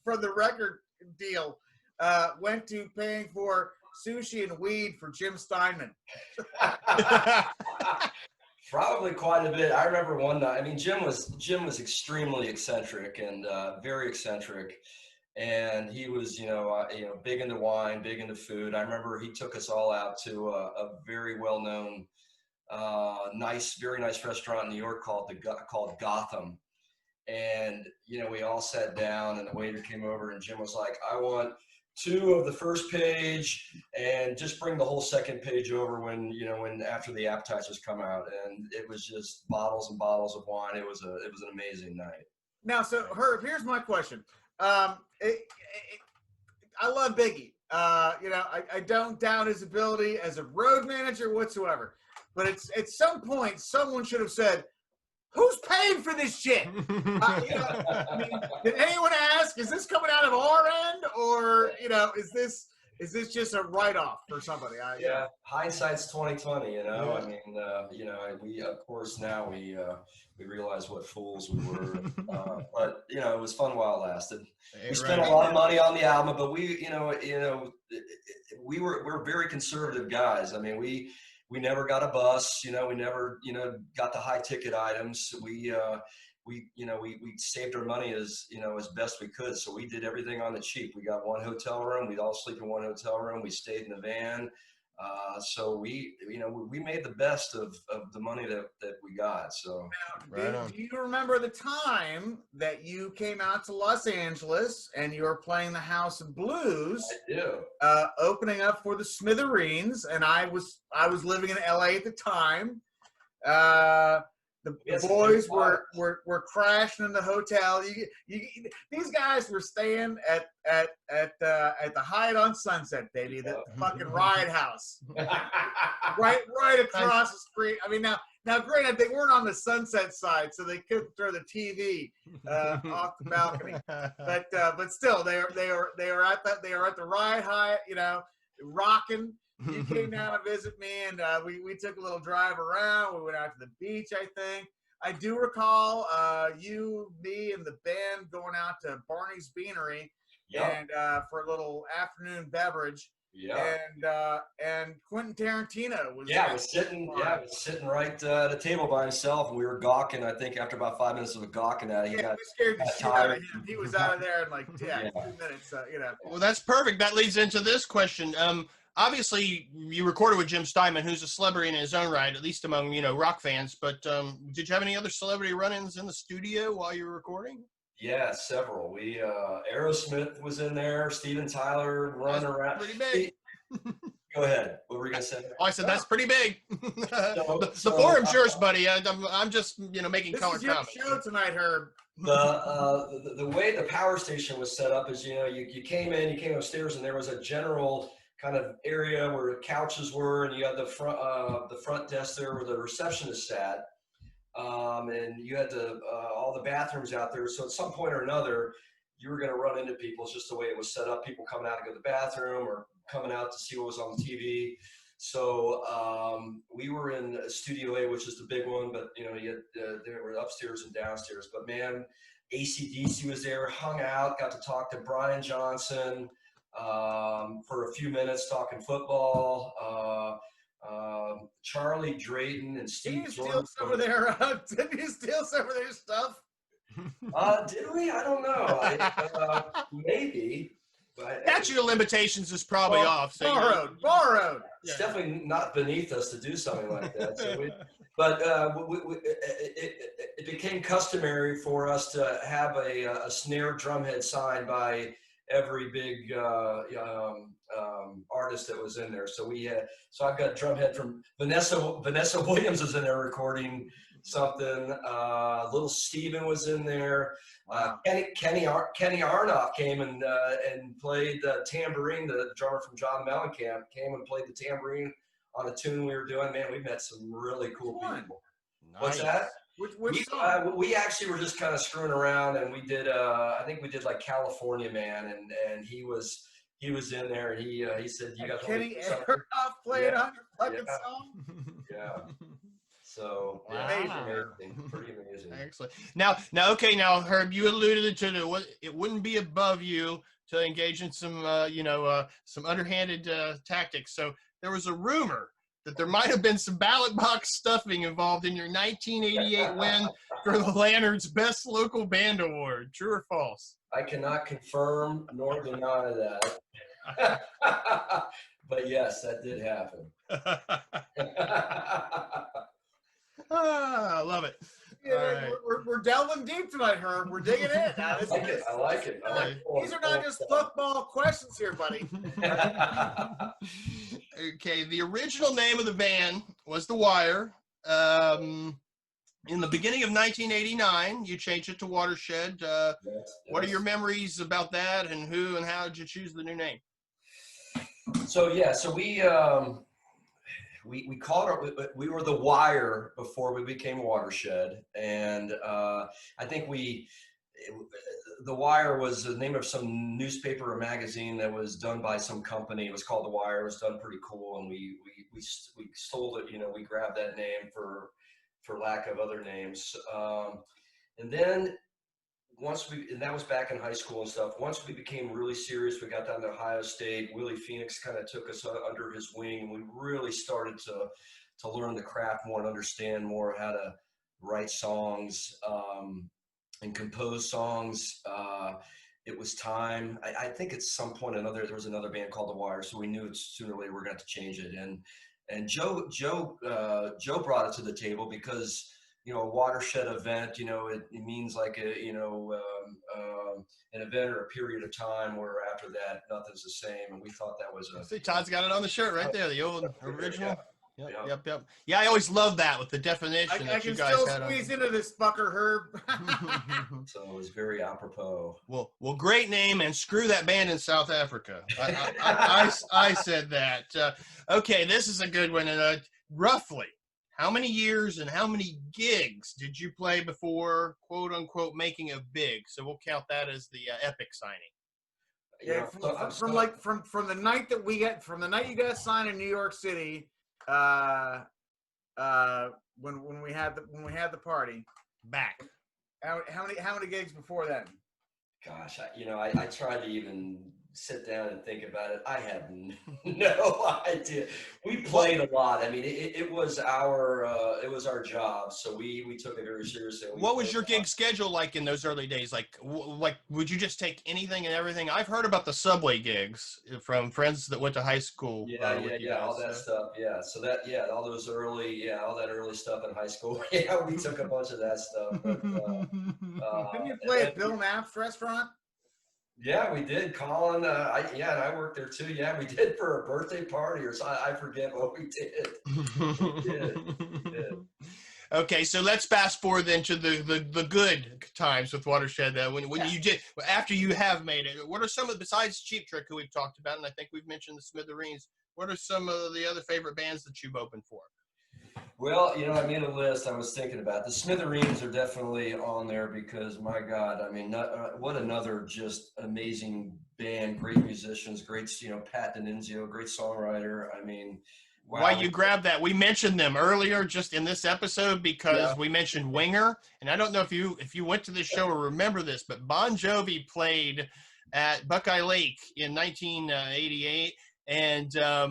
for the record deal went to paying for sushi and weed for Jim Steinman? Probably quite a bit. I remember one night. I mean, Jim was extremely eccentric and very eccentric, and he was big into wine, big into food. I remember he took us all out to a very well known, very nice restaurant in New York called Gotham, and we all sat down, and the waiter came over, and Jim was like, "I want 2 of the first page, and just bring the whole second page over when after the appetizers come out." And it was just bottles and bottles of wine. It was an amazing night. Now, so Herb, here's my question. I love Biggie. I don't doubt his ability as a road manager whatsoever. But at some point, someone should have said, "Who's paying for this shit?" Did anyone ask? Is this coming out of our end, or is this just a write-off for somebody? Hindsight's 2020. I mean, we of course now we realize what fools we were, but it was fun while it lasted. We spent a lot of money on the album, but we're very conservative guys. I mean, we never got a bus, we never, got the high ticket items. We saved our money as best we could. So we did everything on the cheap. We got one hotel room. We'd all sleep in one hotel room. We stayed in the van. So we made the best of the money that we got. So do you remember the time that you came out to Los Angeles and you were playing the House of Blues? I do. Opening up for the Smithereens, and I was living in LA at the time. The boys were crashing in the hotel. These guys were staying at the Hyatt on Sunset, baby, the fucking Ride House, right across the street. I mean, now, granted, they weren't on the Sunset side, so they couldn't throw the TV off the balcony. But still, they were at the Ride Hyatt, rocking. You came down to visit me, and we took a little drive around. We went out to the beach, I think. I do recall you, me, and the band going out to Barney's Beanery and for a little afternoon beverage. Yeah. And Quentin Tarantino was sitting right at a table by himself, and we were gawking. I think after about 5 minutes of gawking at it, we scared the shit out of him. He was out of there in 2 minutes. Well, that's perfect. That leads into this question. Obviously, you recorded with Jim Steinman, who's a celebrity in his own right, at least among rock fans. But did you have any other celebrity run-ins in the studio while you were recording? Yeah, several. We Aerosmith was in there. Steven Tyler running around. Pretty big. Go ahead. What were you gonna say? Oh, I said that's pretty big. The forum's yours, buddy. I'm just making color comments. This is your show tonight, Herb. The way the power station was set up is you came upstairs, and there was a general kind of area where couches were, and you had the front desk there where the receptionist sat, and you had all the bathrooms out there. So at some point or another, you were going to run into people. It's just the way it was set up. People coming out to go to the bathroom or coming out to see what was on the TV. So we were in Studio A, which is the big one, but they were upstairs and downstairs. But man, AC/DC was there, hung out, got to talk to Brian Johnson for a few minutes talking football. Charlie Drayton and Steve Jordan. Did you steal some of their stuff? Did we? I don't know. Maybe. But statute of limitations is probably off. So borrowed. It's definitely not beneath us to do something like that. So it became customary for us to have a snare drumhead signed by every big artist that was in there. So I've got drumhead from Vanessa Williams was in there recording something. Little Steven was in there. Kenny Aronoff came and played the tambourine. The drummer from John Mellencamp came and played the tambourine on a tune we were doing. Man, we met some really cool people. Nice. What's that? We actually were just kind of screwing around, and we did. I think we did like California Man, and he was in there, and he said, "You got Kenny Aronoff played on your fucking song." Yeah. So yeah, Wow. pretty amazing. Excellent. Now, okay. Now, Herb, you alluded to it wouldn't be above you to engage in some, some underhanded tactics. So there was a rumor that there might have been some ballot box stuffing involved in your 1988 win for the Lantern's Best Local Band Award. True or false? I cannot confirm nor deny that. But yes, that did happen. I love it. Yeah, All right. we're delving deep tonight, Herb. We're digging in. Now, I like it. These are not just football questions here, buddy. Okay, the original name of the band was The Wire. In the beginning of 1989, you changed it to Watershed. What are your memories about that, and who and how did you choose the new name? So we called it, we were The Wire before we became Watershed. And I think The Wire was the name of some newspaper or magazine that was done by some company. It was called The Wire. It was done pretty cool. And we stole it, we grabbed that name for lack of other names. And then and that was back in high school and stuff. Once we became really serious, we got down to Ohio State. Willie Phoenix kind of took us under his wing, and we really started to learn the craft more and understand more how to write songs and compose songs. It was time. I think at some point there was another band called The Wire, so we knew sooner or later we were going to change it. And Joe brought it to the table because, a watershed event, it means like an event or a period of time where after that, nothing's the same. And we thought that was See, Todd's got it on the shirt right there, the old original. Yeah. Yep. Yeah, I always love that with the definition I that you can guys still had squeeze into this fucker, Herb. So it was very apropos. Well, great name, and screw that band in South Africa. I said that. Okay, this is a good one. And roughly, how many years and how many gigs did you play before, quote unquote, making it big? So we'll count that as the epic signing. Yeah, from the night you got signed in New York City, when we had the party. Back. How many gigs before then? Gosh, I tried to even sit down and think about it. I had no idea. We played a lot. I mean, it was our job, so we took it very seriously. What was your gig schedule like in those early days? Like would you just take anything and everything? I've heard about the subway gigs from friends that went to high school. Yeah, all that stuff. Yeah, so all that early stuff in high school. Yeah, we took a bunch of that stuff. But, didn't you play at Bill Knapp's restaurant? Yeah, we did. Colin, and I worked there too. Yeah, we did for a birthday party or something. I forget what we did. We did. Okay, so let's fast forward then to the good times with Watershed. When you did, after you have made it, what are some of, besides Cheap Trick, who we've talked about, and I think we've mentioned the Smithereens, what are some of the other favorite bands that you've opened for? Well, I made a list. I was thinking about the Smithereens are definitely on there because, my God, I mean, what another just amazing band, great musicians, great, Pat D'Annunzio, great songwriter. I mean, wow. Why you grabbed that? We mentioned them earlier just in this episode because we mentioned Winger, and I don't know if you went to this show or remember this, but Bon Jovi played at Buckeye Lake in 1988, and I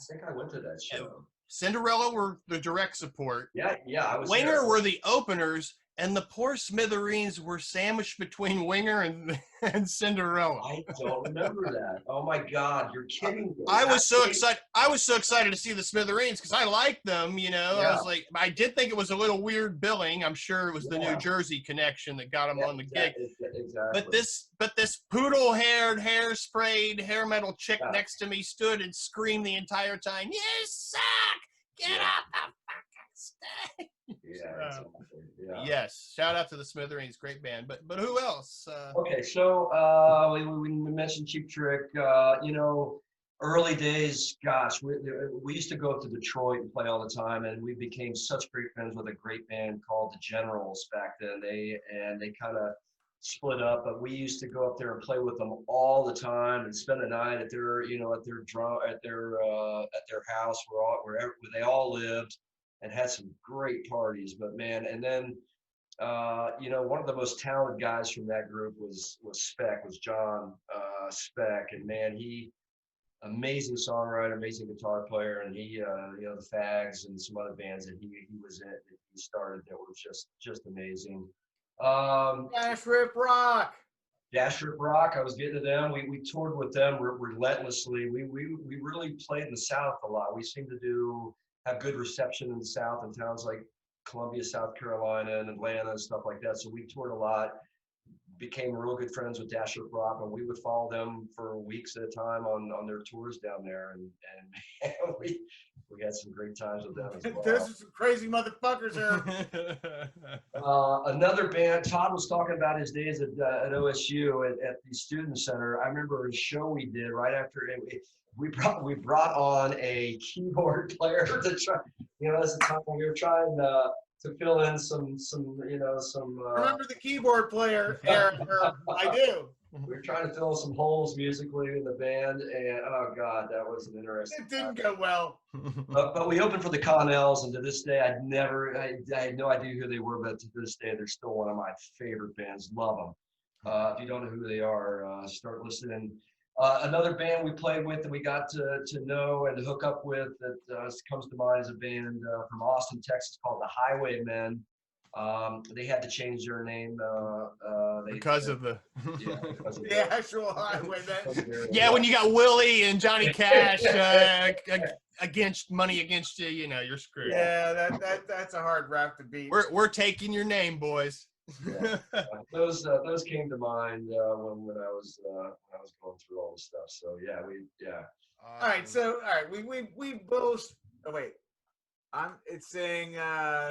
think I went to that show. Cinderella were the direct support. Yeah, I was. Winger were the openers, and the poor Smithereens were sandwiched between Winger and Cinderella. I don't remember that. Oh my God, you're kidding me! I was so excited. I was so excited to see the Smithereens because I liked them. I was like, I did think it was a little weird billing. I'm sure it was the New Jersey connection that got them on the gig. Exactly. But this poodle-haired, hair-sprayed, hair metal chick next to me stood and screamed the entire time, "You suck! Get up the fucking stage!" Yeah. Yes, shout out to the Smithereens, great band. But who else? Okay, so we mentioned Cheap Trick. Early days, gosh, we used to go up to Detroit and play all the time, and we became such great friends with a great band called the Generals back then. They kind of split up, but we used to go up there and play with them all the time and spend a night at their house wherever they all lived. and had some great parties. But man, and then one of the most talented guys from that group was John Speck, and man, he amazing songwriter, amazing guitar player, and he the Fags and some other bands that he was in that he started that were just amazing. Dash Rip Rock. Dash Rip Rock, I was getting to them. We toured with them relentlessly. We really played in the South a lot. We seemed to have good reception in the South in towns like Columbia, South Carolina, and Atlanta and stuff like that. So we toured a lot, became real good friends with Dash Rip Rock, and we would follow them for weeks at a time on their tours down there. And we had some great times with them as well. Those are some crazy motherfuckers here. Another band, Todd was talking about his days at OSU at the Student Center. I remember a show we did right after we brought on a keyboard player to try. That's the time when we were trying to fill in some. Remember the keyboard player, Aaron? I do. We were trying to fill some holes musically in the band, and oh god, that was an interesting. It didn't go well. But we opened for the Connells, and to this day, I had no idea who they were, but to this day, they're still one of my favorite bands. Love them. If you don't know who they are, start listening. Another band we played with and we got to know and to hook up with that comes to mind is a band from Austin, Texas called the Highwaymen. They had to change their name because of the actual Highwaymen. Yeah, when you got Willie and Johnny Cash against money against you, you're screwed. Yeah, that's a hard rap to beat. We're taking your name, boys. Yeah. Those came to mind when I was going through all this stuff. So All right, we both. Oh wait, It's saying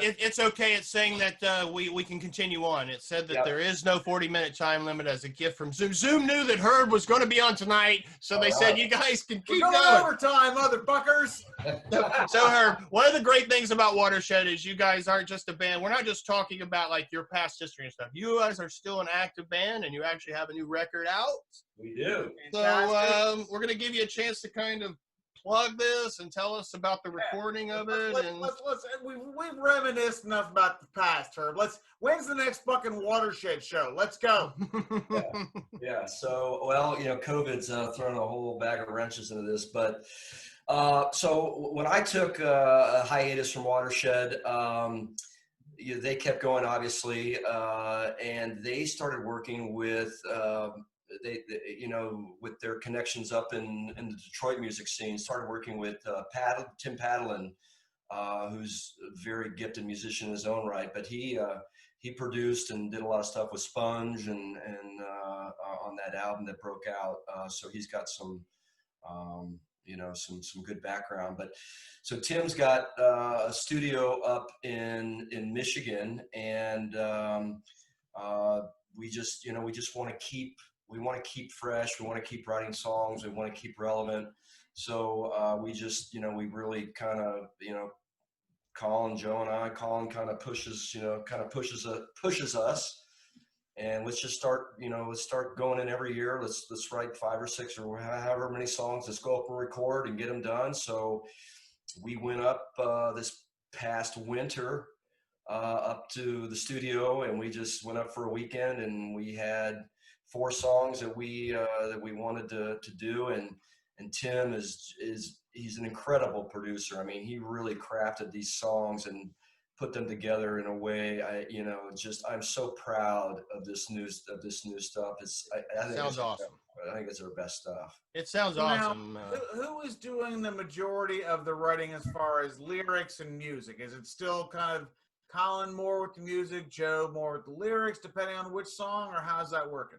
it's okay. It's saying that we can continue on. It said that there is no 40-minute time limit as a gift from Zoom. Zoom knew that Herb was going to be on tonight, so they said you guys can keep going. Overtime, motherfuckers. So Herb, one of the great things about Watershed is you guys aren't just a band. We're not just talking about like your past history and stuff. You guys are still an active band, and you actually have a new record out. We do. So we're going to give you a chance to kind of plug this and tell us about the recording of it. We've reminisced enough about the past, Herb. When's the next fucking Watershed show? Let's go. Yeah. So, COVID's thrown a whole bag of wrenches into this, but so when I took a hiatus from Watershed, they kept going, obviously, and they started working with they with their connections up in the Detroit music scene, started working with Tim Padlin, who's a very gifted musician in his own right, but he produced and did a lot of stuff with Sponge and on that album that broke out. So he's got some some good background. But so Tim's got a studio up in Michigan, and we just want to keep fresh. We want to keep writing songs. We want to keep relevant. So we really kind of, Joe and I, Colin kind of pushes us, and let's just start going in every year. Let's write 5 or 6 or however many songs. Let's go up and record and get them done. So we went up this past winter up to the studio, and we just went up for a weekend, and we had 4 songs that we wanted to do, and Tim he's an incredible producer. I mean, he really crafted these songs and put them together in a way. I'm so proud of this new stuff. I think sounds awesome. I think it's our best stuff. It sounds awesome. Who is doing the majority of the writing as far as lyrics and music? Is it still kind of Colin more with the music, Joe more with the lyrics, depending on which song, or how's that working?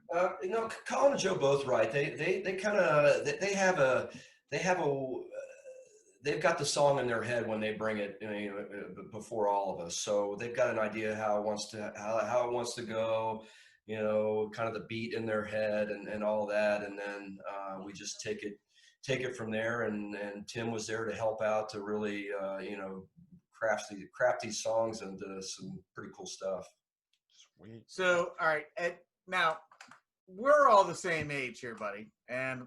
Colin and Joe both write. They've got the song in their head when they bring it, before all of us. So they've got an idea how it wants to go, kind of the beat in their head and all that, and then we just take it from there. And Tim was there to help out to really, craft these songs into some pretty cool stuff. Sweet. So, all right, now we're all the same age here, buddy, and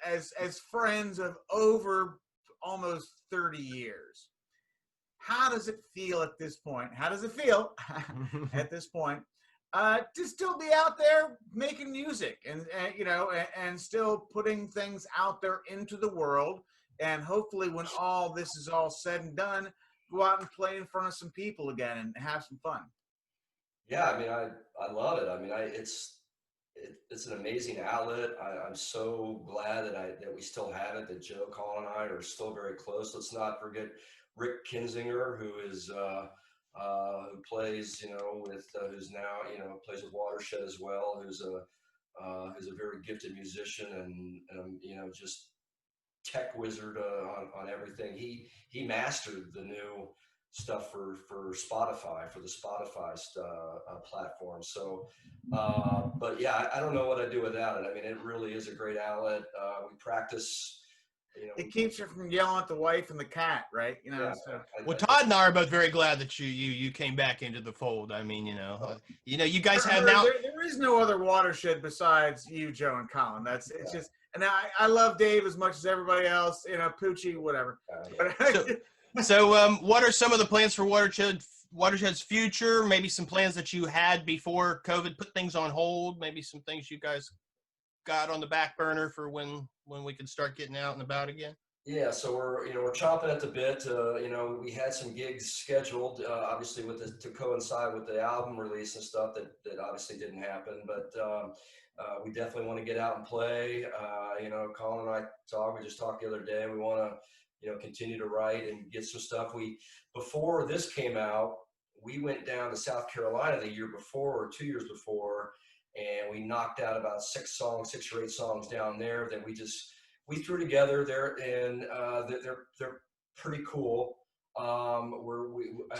as friends of over almost 30 years, how does it feel at this point? How does it feel at this point to still be out there making music and you know, and still putting things out there into the world, and hopefully when all this is all said and done, go out and play in front of some people again and have some fun. Yeah, I mean, I love it. I mean, it's an amazing outlet. I'm so glad that we still have it. That Joe, Colin, and I are still very close. Let's not forget Rick Kinzinger, who who plays, you know, with who's now, you know, plays with Watershed as well. Who's a very gifted musician and you know, just tech wizard on everything. He mastered the new stuff for Spotify, for the Spotify platform. So, but yeah, I don't know what I'd do without it. I mean, it really is a great outlet. We practice. You know, It keeps you from yelling at the wife and the cat, right? You know. yeah, So. Well, Todd and I are both very glad that you came back into the fold. I mean, you guys have now. There is no other Watershed besides you, Joe, and Colin. It's just, and I love Dave as much as everybody else. You know, Poochie, whatever. So, what are some of the plans for Watershed's future? Maybe some plans that you had before COVID put things on hold. Maybe some things you guys got on the back burner for when we can start getting out and about again. Yeah, so we're chomping at the bit. We had some gigs scheduled, obviously to coincide with the album release and stuff that obviously didn't happen. But we definitely want to get out and play. Colin and we just talked the other day. We want to, continue to write and get some stuff. Before this came out, we went down to South Carolina the year before or 2 years before, and we knocked out about 6 or 8 songs down there that we threw together there, and they're pretty cool. Can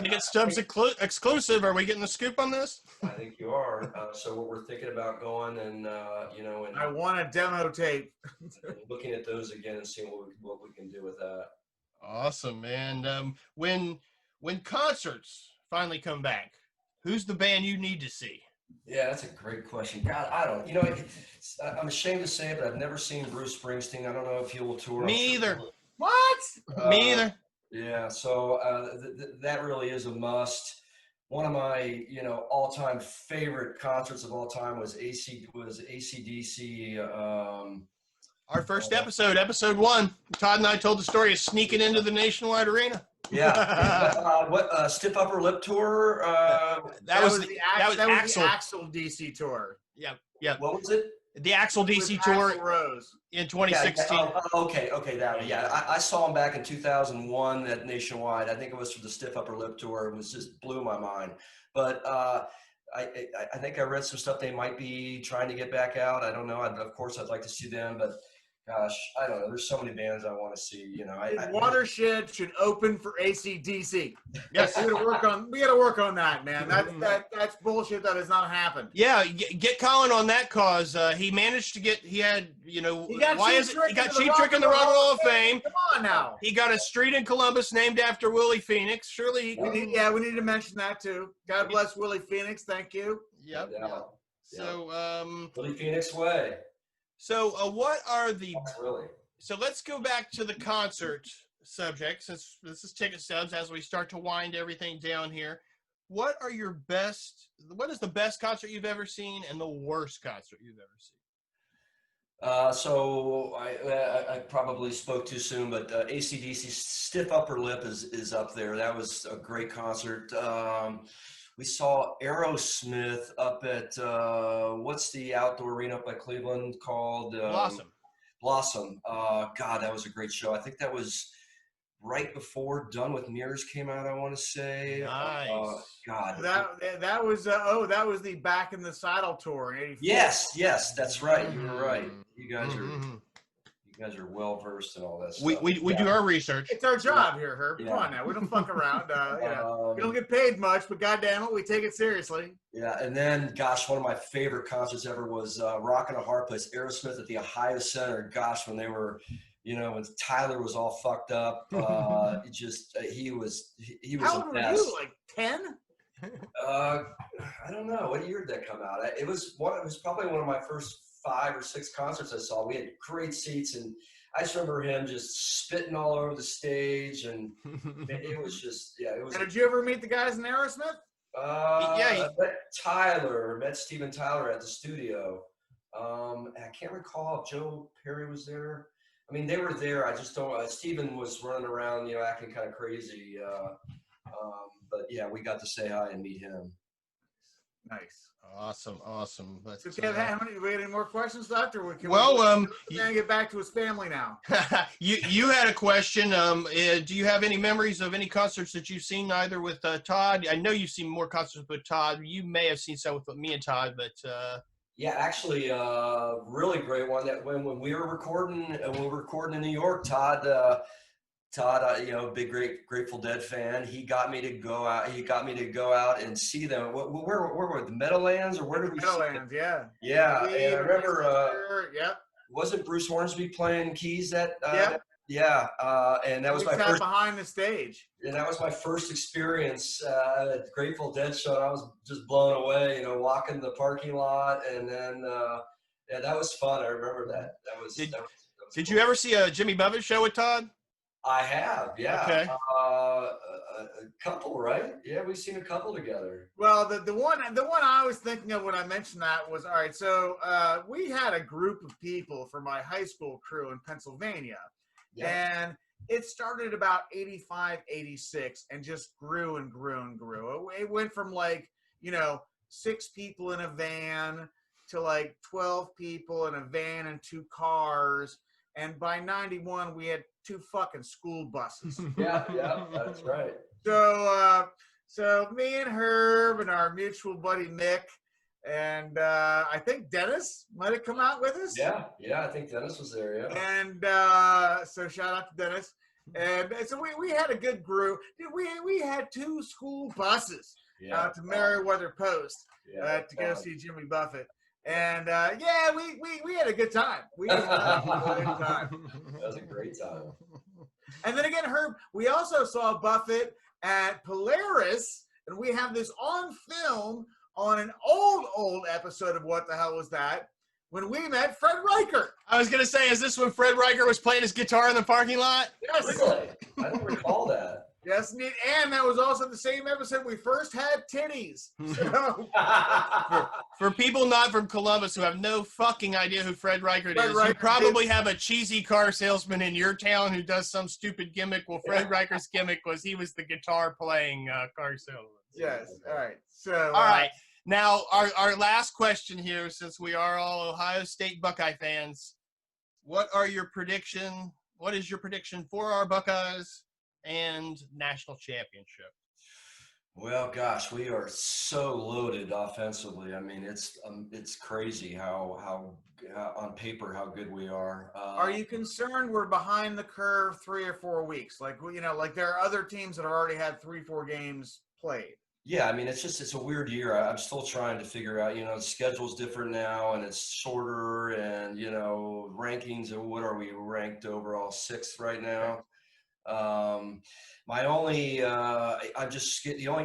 you get Stubs exclusive? Are we getting the scoop on this? I think you are. So what we're thinking about going and I want a demo tape. Looking at those again and seeing what we can do with that. Awesome, man. When concerts finally come back, who's the band you need to see? Yeah, that's a great question. God, I don't. I'm ashamed to say it, but I've never seen Bruce Springsteen. I don't know if he will tour. Me either. What? Me either. Yeah, so that really is a must. One of my, all-time favorite concerts of all time was AC/DC. Our first episode 1. Todd and I told the story of sneaking into the Nationwide Arena. Yeah. Stiff Upper Lip tour? That was the Axl DC tour. Yeah. What was it? The Axl DC tour Rose in 2016. Okay, that one. Yeah, I saw him back in 2001 at Nationwide. I think it was for the Stiff Upper Lip tour. It was just blew my mind. But I think I read some stuff they might be trying to get back out. I don't know. Of course, I'd like to see them, but gosh, I don't know. There's so many bands I want to see. Watershed should open for AC/DC. Yes, we got to work on that, man. That's bullshit. That has not happened. Yeah, get Colin on that cause. He managed to get. He got Cheap Trick in the Rock and Roll of Fame. Come on now. He got a street in Columbus named after Willie Phoenix. Surely we need to mention that too. God bless Willie Phoenix. Thank you. Yep. So Willie Phoenix way. So what are the? Really? So let's go back to the concert subject, since this is Ticket Stubs, as we start to wind everything down here. What is the best concert you've ever seen and the worst concert you've ever seen? So I probably spoke too soon, but AC/DC Stiff Upper Lip is up there. That was a great concert. We saw Aerosmith up at what's the outdoor arena up by Cleveland called? Blossom. God, that was a great show. I think that was right before Done with Mirrors came out, I want to say. Nice. God. That was the Back in the Saddle tour in '84. Yes, that's right. You were right. You guys are well versed in all this. We do our research. It's our job here, Herb. Come on now, we don't fuck around. We don't get paid much, but goddamn it, we take it seriously. Yeah, and then gosh, one of my favorite concerts ever was Rockin' a Hard Place, Aerosmith at the Ohio Center. Gosh, when they were, when Tyler was all fucked up, he was. How old were you? Like 10? I don't know. What year did that come out? It was probably one of my first 5 or 6 concerts I saw. We had great seats, and I just remember him just spitting all over the stage, and it was just, yeah, it was. And did you ever meet the guys in Aerosmith? I met Steven Tyler at the studio. I can't recall if Joe Perry was there. I mean, they were there. I just don't. Steven was running around, acting kind of crazy. But yeah, we got to say hi and meet him. Nice. Awesome. But, so, Kevin, we had any more questions left, or can we get back to his family now? you had a question. Do you have any memories of any concerts that you've seen either with Todd? I know you've seen more concerts with Todd. You may have seen some with me and Todd, but yeah, actually, really great one. That when we were recording, in New York, Todd, big Grateful Dead fan. He got me to go out and see them. Where were the Meadowlands, or where did we? Meadowlands, yeah. Yeah, and I remember. Yep. Wasn't Bruce Hornsby playing keys that? Yep. Yeah, and that was my first behind the stage. And that was my first experience at the Grateful Dead show. I was just blown away, walking the parking lot, and then that was fun. I remember that. Did you ever see a Jimmy Buffett show with Todd? I have, yeah. Okay. A couple, right? Yeah, we've seen a couple together. Well, the one I was thinking of when I mentioned that was, all right, so we had a group of people from my high school crew in Pennsylvania. Yeah. And it started about 85, 86 and just grew and grew and grew. It went from 6 people in a van to 12 people in a van and 2 cars. And by 91, we had 2 fucking school buses. Yeah, that's right. So me and Herb and our mutual buddy Nick, and I think Dennis might have come out with us. Yeah, I think Dennis was there, yeah. And so shout out to Dennis. And so we had a good group. We had 2 school buses out to Meriwether Post to go see Jimmy Buffett. And we had a good time. We had a good time. That was a great time. And then again, Herb, we also saw Buffett at Polaris, and we have this on film on an old episode of What the Hell Was That? When we met Fred Riker. I was going to say, is this when Fred Riker was playing his guitar in the parking lot? Yes. Really? I don't recall that. Yes, indeed. And that was also the same episode we first had titties. So. For people not from Columbus who have no fucking idea who Fred Riker is, you probably have a cheesy car salesman in your town who does some stupid gimmick. Well, Fred Riker's gimmick was he was the guitar playing car salesman. Yes. All right. So. All right. Now, our last question here, since we are all Ohio State Buckeye fans, what is your prediction for our Buckeyes and national championship? Well, gosh, we are so loaded offensively. I mean, it's crazy how on paper how good we are. Are you concerned we're behind the curve 3 or 4 weeks? Like there are other teams that have already had 3-4 games played. Yeah, I mean, it's a weird year. I'm still trying to figure out, the schedule's different now and it's shorter, and, rankings, and what are we ranked overall 6th right now? The only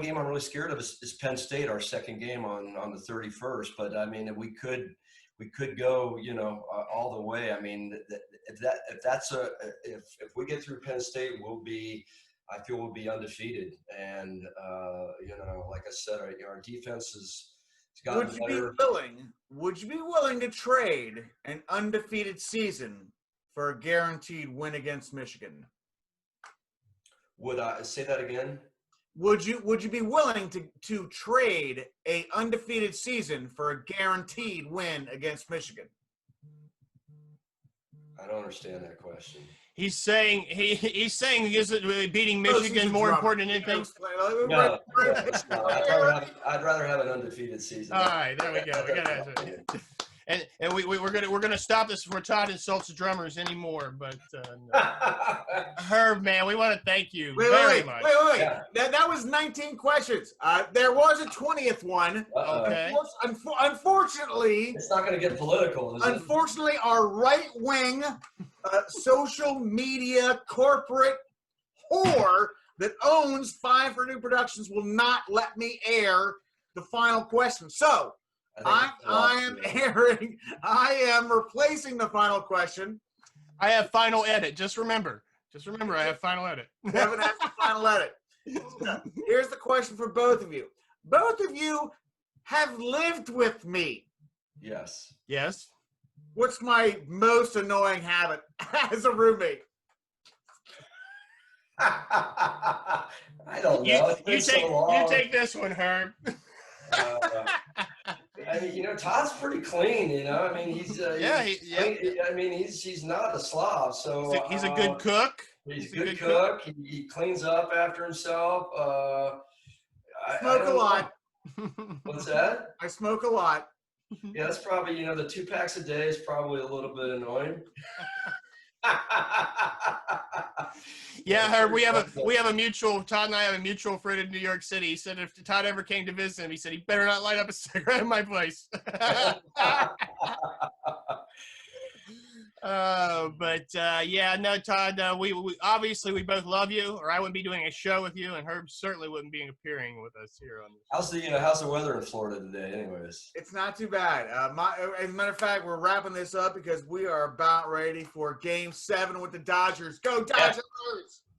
game I'm really scared of is Penn State, our second game on the 31st. But I mean, we could go, all the way. I mean, if we get through Penn State, I feel we'll be undefeated. And, like I said, our defense has gotten better. Would you be willing to trade an undefeated season for a guaranteed win against Michigan? Would I say that again? Would you be willing to trade a undefeated season for a guaranteed win against Michigan? I don't understand that question. He's saying is it beating Michigan more important than anything? No. I'd rather have an undefeated season. All right, there we go. We got to answer it. And we're gonna stop this before Todd insults the drummers anymore. But no. Herb, man, we want to thank you very much. Wait. Yeah. That was 19 questions. There was a 20th one. Okay. Unfortunately, it's not gonna get political. Unfortunately, our right wing social media corporate whore that owns 5 New Productions will not let me air the final question. So. I am replacing the final question. I have final edit. Just remember, I have final edit. Kevin has the final edit. So, here's the question for both of you. Both of you have lived with me. Yes. Yes. What's my most annoying habit as a roommate? I don't know. You take this one, Herb. I mean, Todd's pretty clean. I mean, he's he's not a slob. So he's a good cook. He's a good cook. He cleans up after himself. I smoke a lot. What's that? I smoke a lot. Yeah, that's probably the 2 packs a day is probably a little bit annoying. Yeah, Herb, we have a mutual. Todd and I have a mutual friend in New York City. He said if Todd ever came to visit him, he said he better not light up a cigarette in my place. No, Todd. We obviously we both love you, or I wouldn't be doing a show with you, and Herb certainly wouldn't be appearing with us here on this. How's the weather in Florida today? Anyways, it's not too bad. As a matter of fact, we're wrapping this up because we are about ready for Game 7 with the Dodgers. Go Dodgers! Yeah.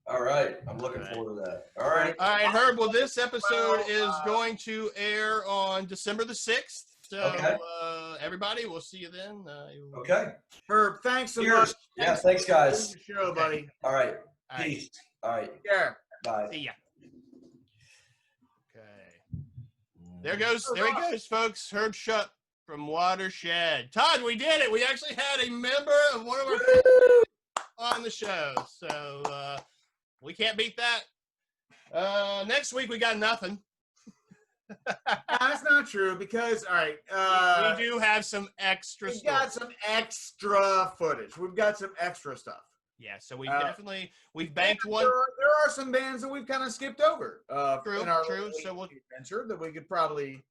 All right, I'm looking forward to that. All right, Herb. Well, this episode is going to air on December the 6th. So, everybody, we'll see you then. Okay. Herb, thanks so much. Yeah, thanks, guys. For the show, buddy. All right. Peace. All right. Yeah. Bye. See ya. Okay. There he goes, folks. Herb Schupp from Watershed. Todd, we did it. We actually had a member of one of our friends on the show. So, we can't beat that. Next week, we got nothing. That's not true because we do have some extra we've got some extra footage. We've got some extra stuff. Yeah, so we've banked one. There are some bands that we've kind of skipped over. True. So we'll adventure that we could probably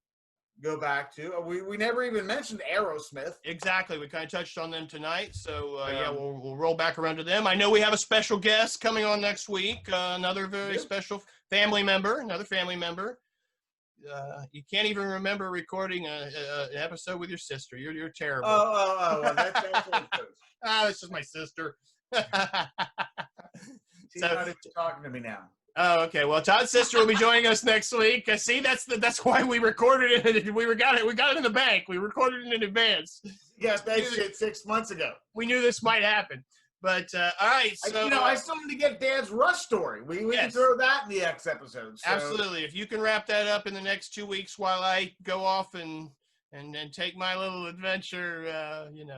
go back to. We never even mentioned Aerosmith. Exactly. We kind of touched on them tonight. So we'll roll back around to them. I know we have a special guest coming on next week. Another very special family member. You can't even remember recording an episode with your sister. You're terrible. Well, that's what it goes. This is my sister. She's not even talking to me now. Oh, okay. Well, Todd's sister will be joining us next week. See, that's why we recorded it. We got it in the bank. We recorded it in advance. Yeah, that shit 6 months ago. We knew this might happen. But all right, so I still need to get Dad's Rush story. We can throw that in the X episode. So. Absolutely. If you can wrap that up in the next 2 weeks while I go off and take my little adventure,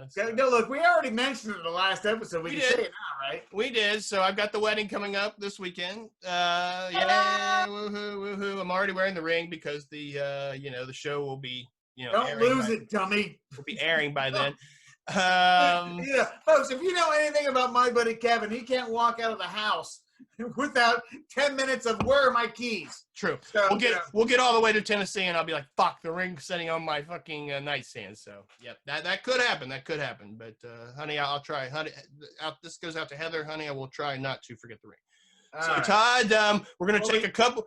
So. No, look, we already mentioned it in the last episode. We can say it now, right? We did. So I've got the wedding coming up this weekend. Woohoo, woohoo! I'm already wearing the ring because the show will be Don't lose it, dummy. Will be airing by then. Folks, if you know anything about my buddy Kevin, he can't walk out of the house without 10 minutes of where are my keys. True. So, we'll get all the way to Tennessee, and I'll be like, "Fuck, the ring's sitting on my fucking nightstand." So, yep, that could happen. That could happen. But, honey, I'll try. Honey, this goes out to Heather. Honey, I will try not to forget the ring. So right. Todd, we're gonna take a couple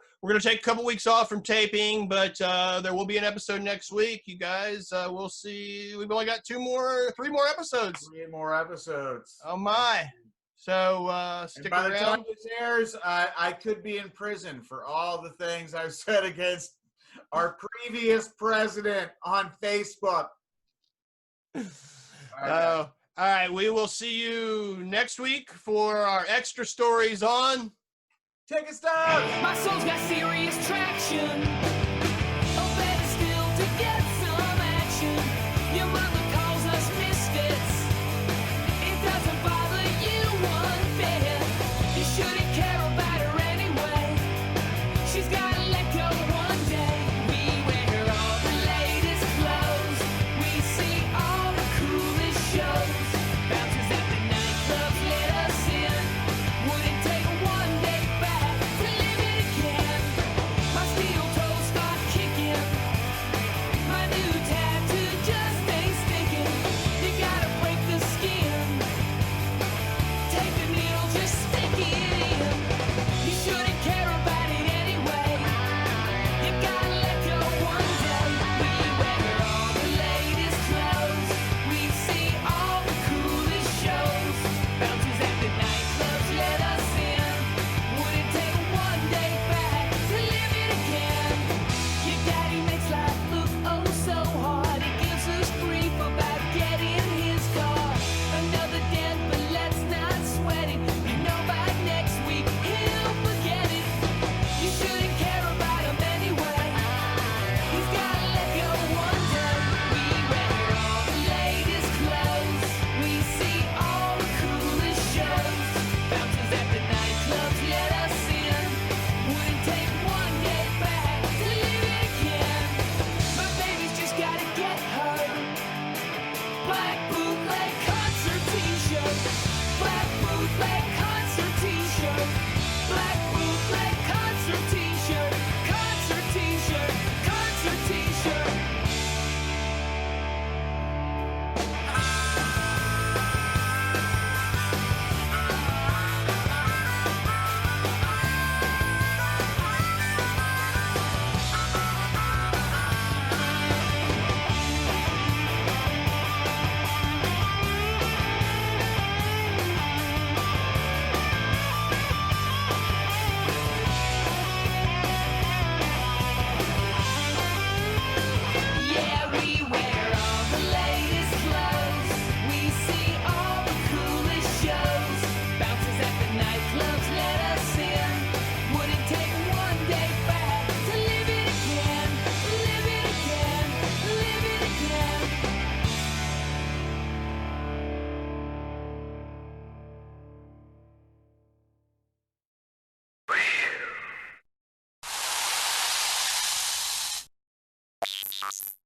weeks off from taping, but there will be an episode next week. You guys, we'll see. We've only got 3 more episodes. 3 more episodes. Oh my! So stick around. By the time this airs, I could be in prison for all the things I've said against our previous president on Facebook. All right, we will see you next week for our extra stories on Take a Stub. My soul's got serious traction. Oh, better still to get some action. Your mother calls us misfits. It doesn't bother you one bit. You shouldn't care about her anyway. She's gotta let go one day. We wear all the latest clothes. We see all the coolest shows. Bouncers at the nightclubs let us in. Wouldn't take one day back to live it again. My steel toes